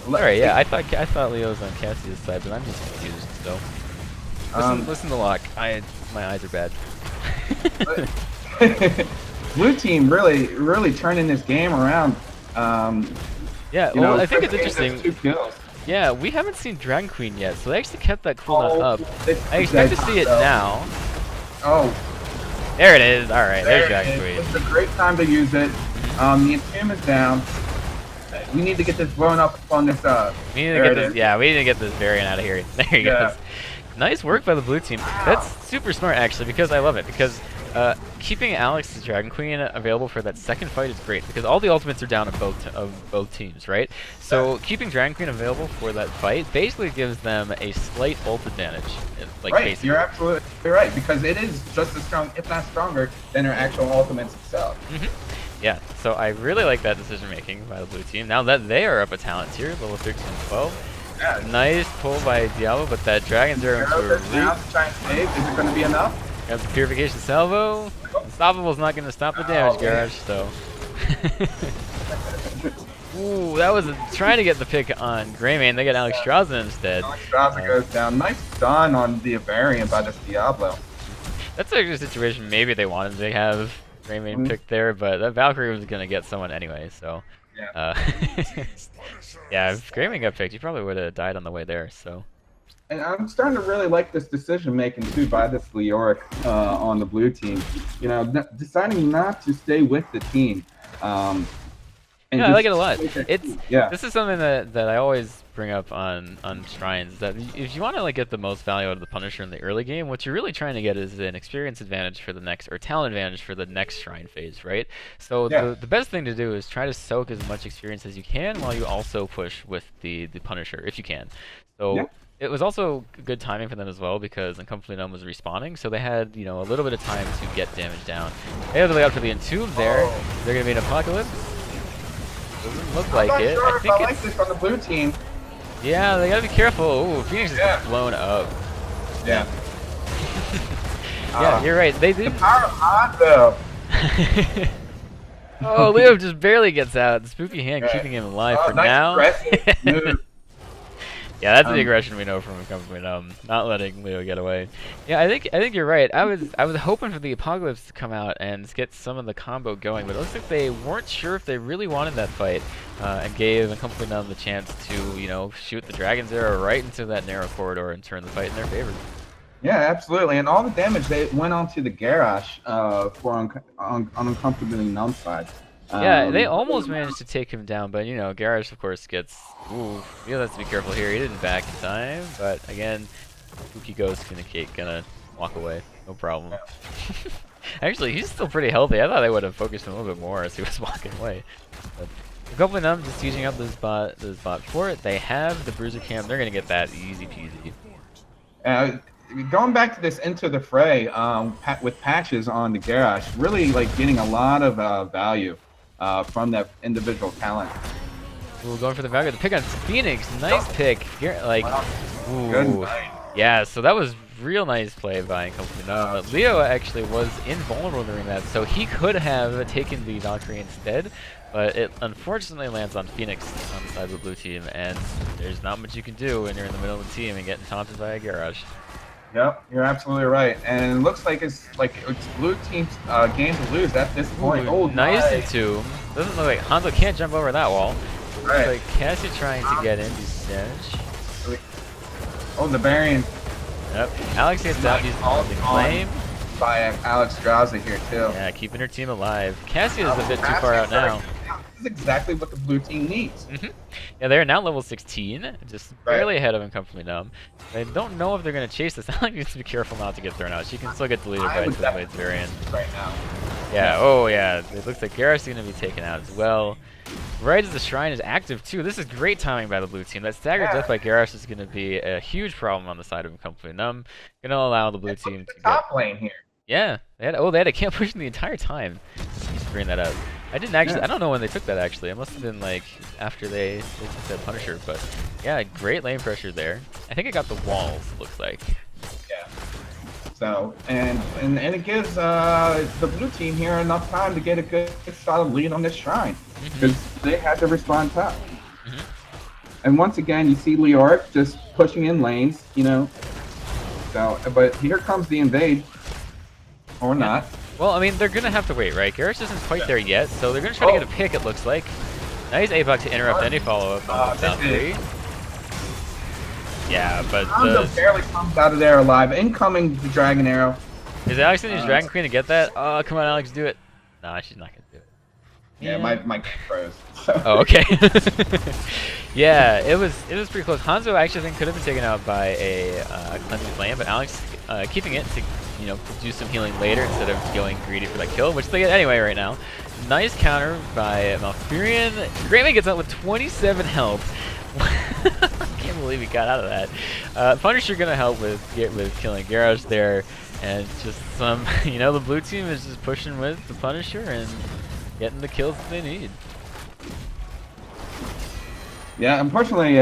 Alright, yeah, I thought Leo was on Cassia's side, but I'm just confused. So listen to Locke. My eyes are bad. Blue team really turning this game around. Yeah, well, well, I think it's interesting. 2 kills. Yeah, we haven't seen Dragon Queen yet, so they actually kept that cooldown up. They I expect to see it now. Oh, There it is. All right, there's Dragon Queen. It's a great time to use it. The Entomb is down. We need to get this blown up on this. We need to get this. Yeah, we need to get this variant out of here. There he goes. Nice work by the blue team. That's super smart actually, because I love it. Because keeping Alex's Dragon Queen available for that second fight is great, because all the ultimates are down of both teams, right? So keeping Dragon Queen available for that fight basically gives them a slight ult advantage. Like, right, basically. you're absolutely right, because it is just as strong, if not stronger, than their actual ultimates itself. Yeah, so I really like that decision making by the blue team. Now that they are up a talent tier, level 13 and 12. Yeah. Nice pull by Diablo, but that Dragon's Arrow into a root. Now to try and save. Is it going to be enough? Got the Purification Salvo. Unstoppable's not going to stop the damage, Garage, so. Ooh, that was trying to get the pick on Greymane. They get Alex Strausen instead. Alex Strausen goes down. Nice stun on the variant by this Diablo. That's actually a situation maybe they wanted to have Greymane picked there, but that Valkyrie was going to get someone anyway, so. Uh, yeah, if Grayman got picked, he probably would have died on the way there. So. And I'm starting to really like this decision making too by this Leoric on the blue team. You know, deciding not to stay with the team. Yeah, I like it a lot. Yeah. This is something that I always bring up on shrines, that if you want to like get the most value out of the Punisher in the early game, what you're really trying to get is an experience advantage for the next, or talent advantage for the next shrine phase, right? So the best thing to do is try to soak as much experience as you can while you also push with the Punisher if you can. So it was also good timing for them as well because Uncomfortably Numb was respawning, so they had, you know, a little bit of time to get damage down. They have to lay out for the Entomb there. They're gonna be an Apocalypse. Doesn't look like it. Sure I think I like this on the blue team. Yeah, they gotta be careful. Ooh, Phoenix is blown up. Yeah. Yeah, you're right. They do. The power of Hondo. Oh, Leo just barely gets out. The spooky hand keeping him alive for nice now. Aggressive move. Yeah, that's the aggression we know from Uncomfortably Numb, not letting Leo get away. Yeah, I think you're right. I was hoping for the Apocalypse to come out and get some of the combo going, but it looks like they weren't sure if they really wanted that fight, and gave Uncomfortably Numb the chance to, you know, shoot the Dragon's Arrow right into that narrow corridor and turn the fight in their favor. Yeah, absolutely. And all the damage they went onto the Garrosh for on Uncomfortably Numb side. Yeah, they almost managed to take him down, but you know, Garrosh of course gets. Ooh, he has to be careful here. He didn't back in time, but again, Spooky Ghost gonna walk away, no problem. Actually, he's still pretty healthy. I thought they would have focused him a little bit more as he was walking away. But Uncomfortably Numb just sieging up this bot for it. They have the Bruiser Cam. They're gonna get that easy peasy. Going back to this Into the Fray with patches on the Garrosh, really like getting a lot of value from that individual talent. Ooh, going for the value. The pick on Phoenix. Nice pick. Like, ooh. Yeah, so that was real nice play by Uncomfortably Numb. Leo actually was invulnerable during that, so he could have taken the Valkyrie instead, but it unfortunately lands on Phoenix on the side of the blue team, and there's not much you can do when you're in the middle of the team and getting taunted by a Garrosh. Yep, you're absolutely right. And it looks like it's blue team's game to lose at this point. Ooh, nice Entomb. Doesn't look like Hanzo can't jump over that wall. Looks like Cassie trying to get into damage. Oh, the Varian. Yep. Alex gets out. He's on the claim. By Alex Drowsy here too. Yeah, keeping her team alive. Cassie is a bit too far out now. This is exactly what the blue team needs. Yeah, they're now level 16, just barely ahead of Uncomfortably Numb. I don't know if they're going to chase this. Alex needs to be careful not to get thrown out. She can still get deleted by Twinblade's variant. Right now. Yeah, oh yeah. It looks like Garrosh is going to be taken out as well. Right as the shrine is active too. This is great timing by the blue team. That staggered death by Garrosh is going to be a huge problem on the side of Uncomfortably Numb. Going to allow the blue team to top lane here. Yeah, they had a camp pushing the entire time. Just bring that up. I didn't actually. I don't know when they took that actually. It must have been like after they took that Punisher. But yeah, great lane pressure there. I think it got the walls. Looks like. Yeah. So and it gives the blue team here enough time to get a good solid lead on this shrine because they had to respond top. And once again, you see Leoric just pushing in lanes. You know. So, but here comes the invade. Or not. Well, I mean, they're going to have to wait, right? Garrosh isn't quite there yet, so they're going to try to get a pick, it looks like. Nice APOC to interrupt any follow-up on the down 3. Yeah, but barely comes out of there alive. Incoming the Dragon Arrow. Is Alex going to use Dragon Queen to get that? Oh, come on, Alex, do it. Nah, she's not going to do it. Yeah, my game froze. Oh, okay. Yeah, it was pretty close. Hanzo I actually think could have been taken out by a Cleansing Flame, but Alex keeping it to, you know, do some healing later instead of going greedy for that kill, which they get anyway right now. Nice counter by Malfurion. Greymane gets out with 27 health. Can't believe he got out of that. Punisher gonna help with killing Garrosh there, and just some, you know, the blue team is just pushing with the Punisher and getting the kills that they need. Yeah, unfortunately,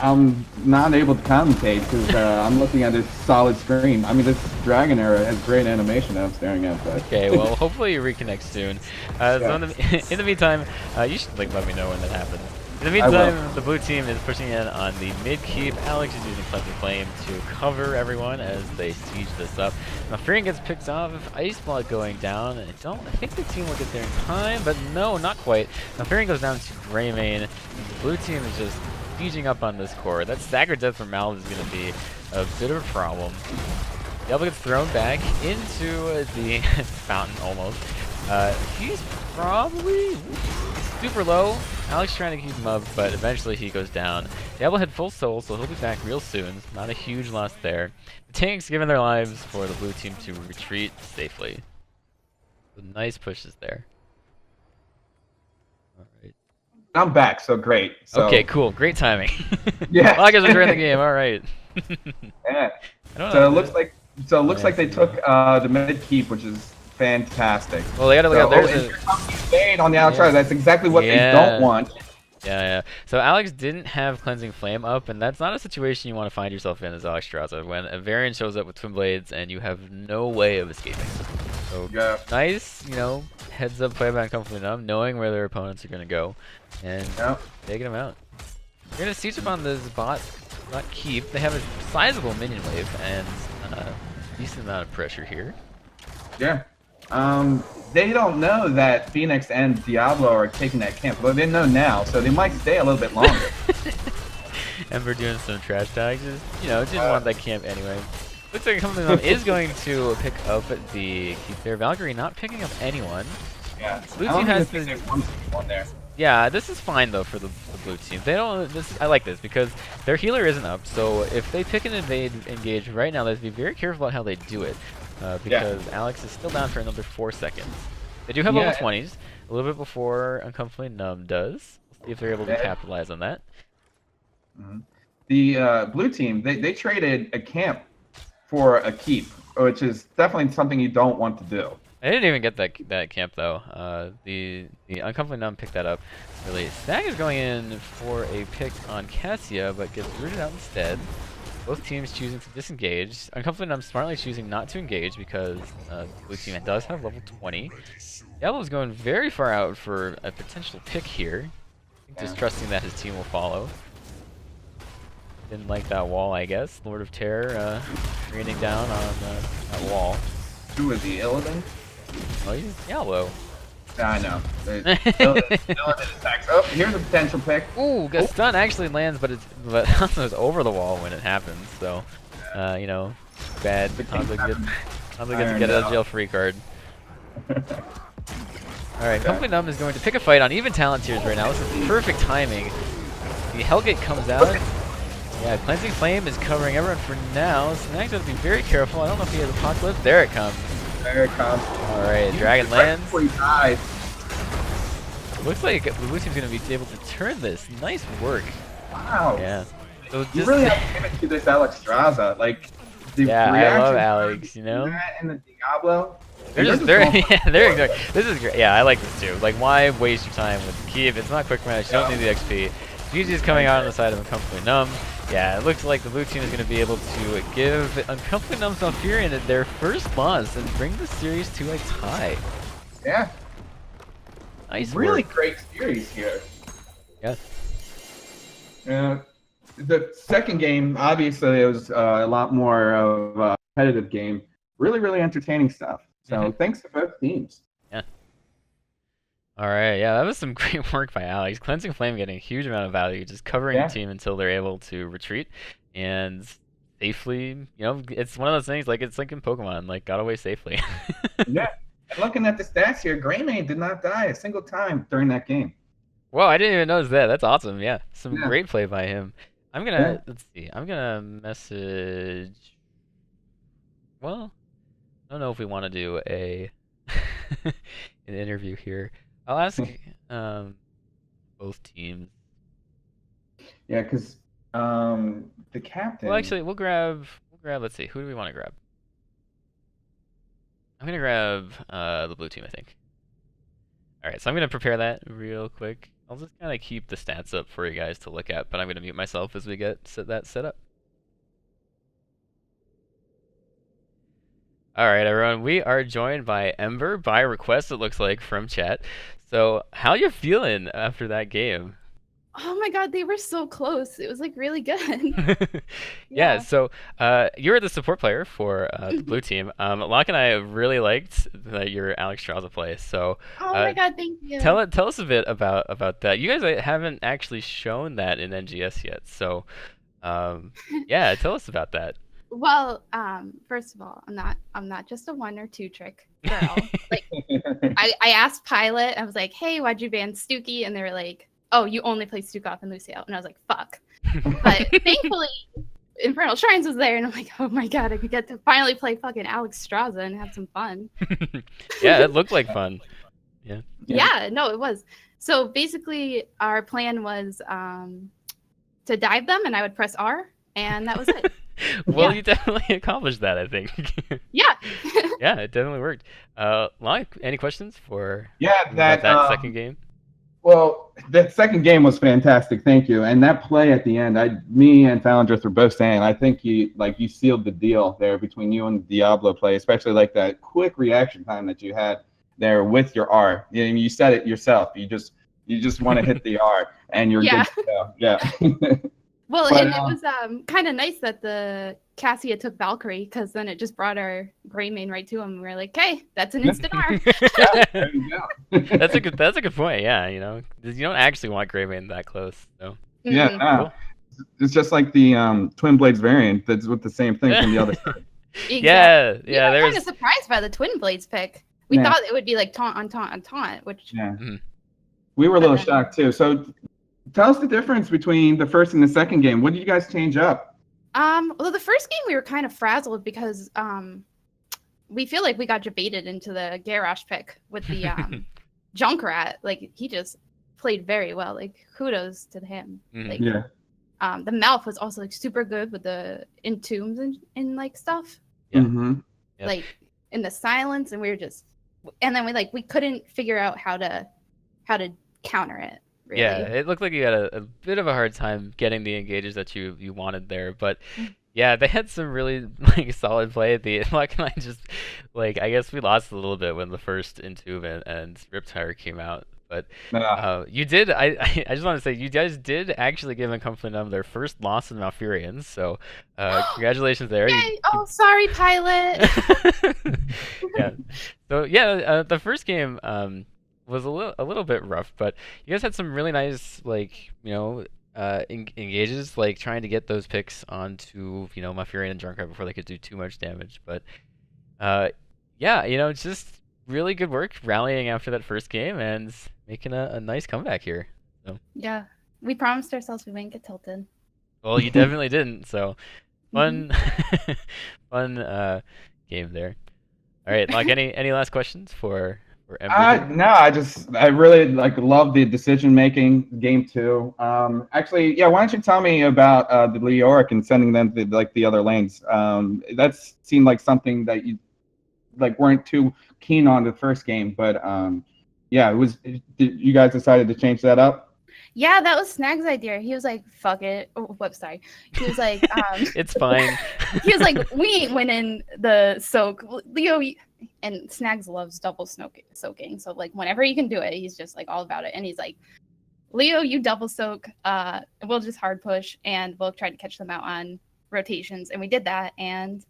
I'm not able to commentate because I'm looking at this solid screen. I mean, this Dragon Arrow has great animation that I'm staring at. But. Okay, well, hopefully you reconnect soon. So in the meantime, you should let me know when that happens. In the meantime, the blue team is pushing in on the mid keep. Alex is using Cleansing Flame to cover everyone as they siege this up. Now, Fearing gets picked off. Ice Blood going down. I think the team will get there in time, but no, not quite. Now, Fearing goes down to Greymane. The blue team is just sieging up on this core. That staggered death from Malv is going to be a bit of a problem. Diablo gets thrown back into the fountain almost. He's probably super low. Alex trying to keep him up, but eventually he goes down. Diablo had full soul, so he'll be back real soon. Not a huge loss there. The tanks giving their lives for the blue team to retreat safely. So nice pushes there. All right. I'm back, so great. So. Okay, cool. Great timing. Yeah. Well, I guess we're in the game. All right. Yeah. So it looks like they took the mid keep, which is fantastic. Well, they gotta look out. There's a fade on the outside. That's exactly what they don't want. Yeah. So Alex didn't have Cleansing Flame up, and that's not a situation you want to find yourself in as Alex Straza when a variant shows up with Twin Blades and you have no way of escaping. So nice, heads up play by Uncomfortably Numb, knowing where their opponents are gonna go, and taking them out. They're gonna siege up on this bot, not keep. They have a sizable minion wave and a decent amount of pressure here. Yeah. They don't know that Phoenix and Diablo are taking that camp, but they know now, so they might stay a little bit longer. Ember doing some trash tags, didn't want that camp anyway. Looks like something is going to pick up the keep there. Valkyrie not picking up anyone. Yeah. Blue team has the one there. Yeah, this is fine though for the blue team. They don't. I like this because their healer isn't up. So if they pick and engage right now, they have to be very careful about how they do it. Because Alex is still down for another 4 seconds. They do have level 20s, a little bit before Uncomfortably Numb does. We'll see if they're able to capitalize on that. The blue team, they traded a camp for a keep, which is definitely something you don't want to do. I didn't even get that camp though. The Uncomfortably Numb picked that up. Really, Stag is going in for a pick on Cassia, but gets rooted out instead. Both teams choosing to disengage. Uncomfortably Numb smartly choosing not to engage because the blue team does have level 20. Diablo's going very far out for a potential pick here. Just trusting that his team will follow. Didn't like that wall, I guess. Lord of Terror raining down on that wall. Who is he, Illidan? Oh, he's Diablo. I know. Illidan attacks. Oh, here's a potential pick. Ooh, stun actually lands, but it's over the wall when it happens. So, bad. Hanzo gets to get a jail free card. All right, Uncomfortably Numb is going to pick a fight on even talent tiers right now. This is perfect timing. The Hellgate comes out. Yeah, Cleansing Flame is covering everyone for now. So Snag's got to be very careful. I don't know if he has Apocalypse. There it comes. There it comes. All right, Dragon lands. Before he dies. Looks like the blue team's going to be able to turn this. Nice work. Wow. Yeah. So you really have to give it to this Alex Straza. Like, the I love Alex, And the Diablo. This is great. Yeah, I like this too. Like, why waste your time with the Kiev? It's not quick match. You don't need the XP. GG's coming out on the side of Uncomfortably Numb. Yeah, it looks like the blue team is going to be able to give Uncomfortably Numb's Valkyrian their first loss and bring the series to a tie. Yeah. Nice really work. Great series here. Yes. The second game, obviously, it was a lot more of a competitive game. Really entertaining stuff. So thanks to both teams. Yeah. All right. Yeah, that was some great work by Alex. Cleansing Flame getting a huge amount of value, just covering the team until they're able to retreat and safely. It's one of those things. Like, it's like in Pokemon. Like, got away safely. Yeah. And looking at the stats here, Greymane did not die a single time during that game. Whoa, I didn't even notice that. That's awesome. Yeah, some great play by him. I'm gonna let's see. I'm gonna message. Well, I don't know if we want to do an interview here. I'll ask both teams. Yeah, because the captain. Well, actually, we'll grab. Let's see. Who do we want to grab? I'm gonna grab the blue team, I think. All right, so I'm gonna prepare that real quick. I'll just kind of keep the stats up for you guys to look at, but I'm gonna mute myself as we get that set up. All right, everyone, we are joined by Ember by request. It looks like from chat. So, how you feeling after that game? Oh my god, they were so close. It was like really good. Yeah, Yeah. so you were the support player for the blue Mhm. team. Locke and I really liked your Alex Strauza play. So Oh my uh, god, thank you. tell us a bit about that. You guys haven't actually shown that in NGS yet. So yeah, tell us about that. Well, first of all, I'm not just a 1 or 2 trick girl. Like I asked Pilot, I was like, hey, why'd you ban Stookie? And they were like, oh, you only play Stukov and Lucio. And I was like, fuck. But thankfully, Infernal Shrines was there, and I'm like, oh my god, I could get to finally play fucking Alex Straza and have some fun. Yeah, it looked like fun. Yeah. Yeah. Yeah, no, it was. So basically, our plan was to dive them, and I would press R, and that was it. Well, Yeah. you definitely accomplished that, I think. Yeah. Yeah, it definitely worked. Locke, any questions for Yeah, about that that second game? well, that second game was fantastic. Thank you. And that play at the end, me and Falindrith were both saying, I think you sealed the deal there between you and the Diablo play, especially like that quick reaction time that you had there with your R. You said it yourself. You just want to hit the R, and you're Yeah. good to go. Yeah. Well, But, and it was kind of nice that the Cassia took Valkyrie, because then it just brought our Gray main right to him. We were like, okay, that's an instant R. there you go. That's a good point. Yeah, you know, 'cause you don't actually want Greymane that close. So Yeah, Mhm. no. cool. It's just like the Twin Blades variant that's with the same thing from the other side. Exactly. Yeah, We yeah. were kind of There's surprised by the Twin Blades pick. We Yeah. thought it would be like taunt on taunt on taunt, which Yeah. Mhm. We were a little then- shocked too. So tell us the difference between the first and the second game. What did you guys change up? well, the first game we were kind of frazzled because we feel like we got debated into the Garrosh pick with the Junkrat. Like he just played very well. Like kudos to him. Mhm. Like Yeah. the mouth was also like super good with the entombs and like stuff. Yeah. Mm-hmm. Yep. Like in the silence, and we were just, and then we couldn't figure out how to counter it. Really. Yeah, it looked like you had a bit of a hard time getting the engages that you wanted there, but yeah, they had some really like solid play at the Locke and I just like I guess we lost a little bit when the first Intube and Riptire came out. But you did. I just want to say you guys did actually give Uncomfortably their first loss in Malfurions, so congratulations there. Yay! Oh, sorry, Pilot. Yeah. So yeah, the first game was a little bit rough, but you guys had some really nice like engages, like trying to get those picks onto Malfurion and Junkrat before they could do too much damage. But yeah, it's just really good work rallying after that first game and making a nice comeback here. So Yeah, we promised ourselves we wouldn't get tilted. well, you definitely didn't. So fun, fun game there. All right, Locke, any last questions for Ember? No, I really love the decision making game 2. Actually, yeah, why don't you tell me about the Leoric and sending them to the other lanes? That seemed like something that you weren't too keen on the first game, but yeah, you guys decided to change that up? Yeah, that was Snag's idea. He was like, "Fuck it." Oh, whoops, sorry. He was like, It's fine. he was like, "We ain't winning the soak, Leo." And Snags loves double soaking, so like whenever he can do it, he's just like all about it. And he's like, "Leo, you double soak. We'll just hard push, and we'll try to catch them out on rotations." And we did that, and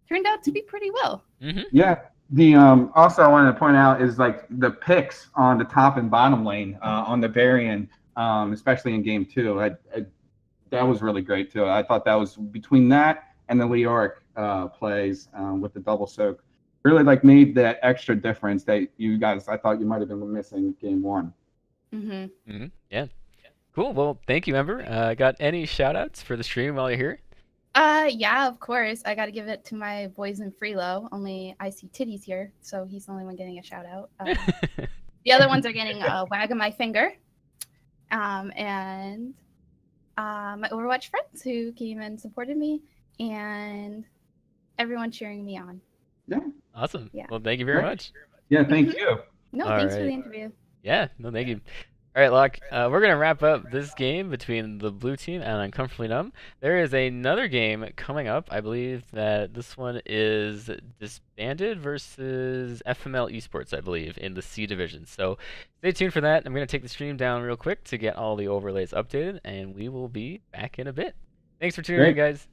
turned out to be pretty well. Mm-hmm. Yeah. The also I wanted to point out is the picks on the top and bottom lane on the Varian, especially in game 2. That was really great too. I thought that was between that and the Leoric plays with the double soak, really made that extra difference that you guys I thought you might have been missing game 1. Mm-hmm. Mm-hmm. Yeah. Cool. Well, thank you, Ember. Got any shout outs for the stream while you're here? Yeah, of course. I got to give it to my boys in Freelo. Only I see titties here, so he's the only one getting a shout out. The other ones are getting a wag of my finger. And my Overwatch friends who came and supported me, and everyone cheering me on. Yeah. Awesome. Yeah. Well, thank you very Right. much. Yeah, thank you. No, All thanks for right. the interview. Yeah. No, thank you. All right, Locke, we're going to wrap up this game between the blue team and Uncomfortably Numb. There is another game coming up. I believe that this one is Disbanded versus FML Esports, I believe, in the C division. So stay tuned for that. I'm going to take the stream down real quick to get all the overlays updated, and we will be back in a bit. Thanks for tuning in, guys.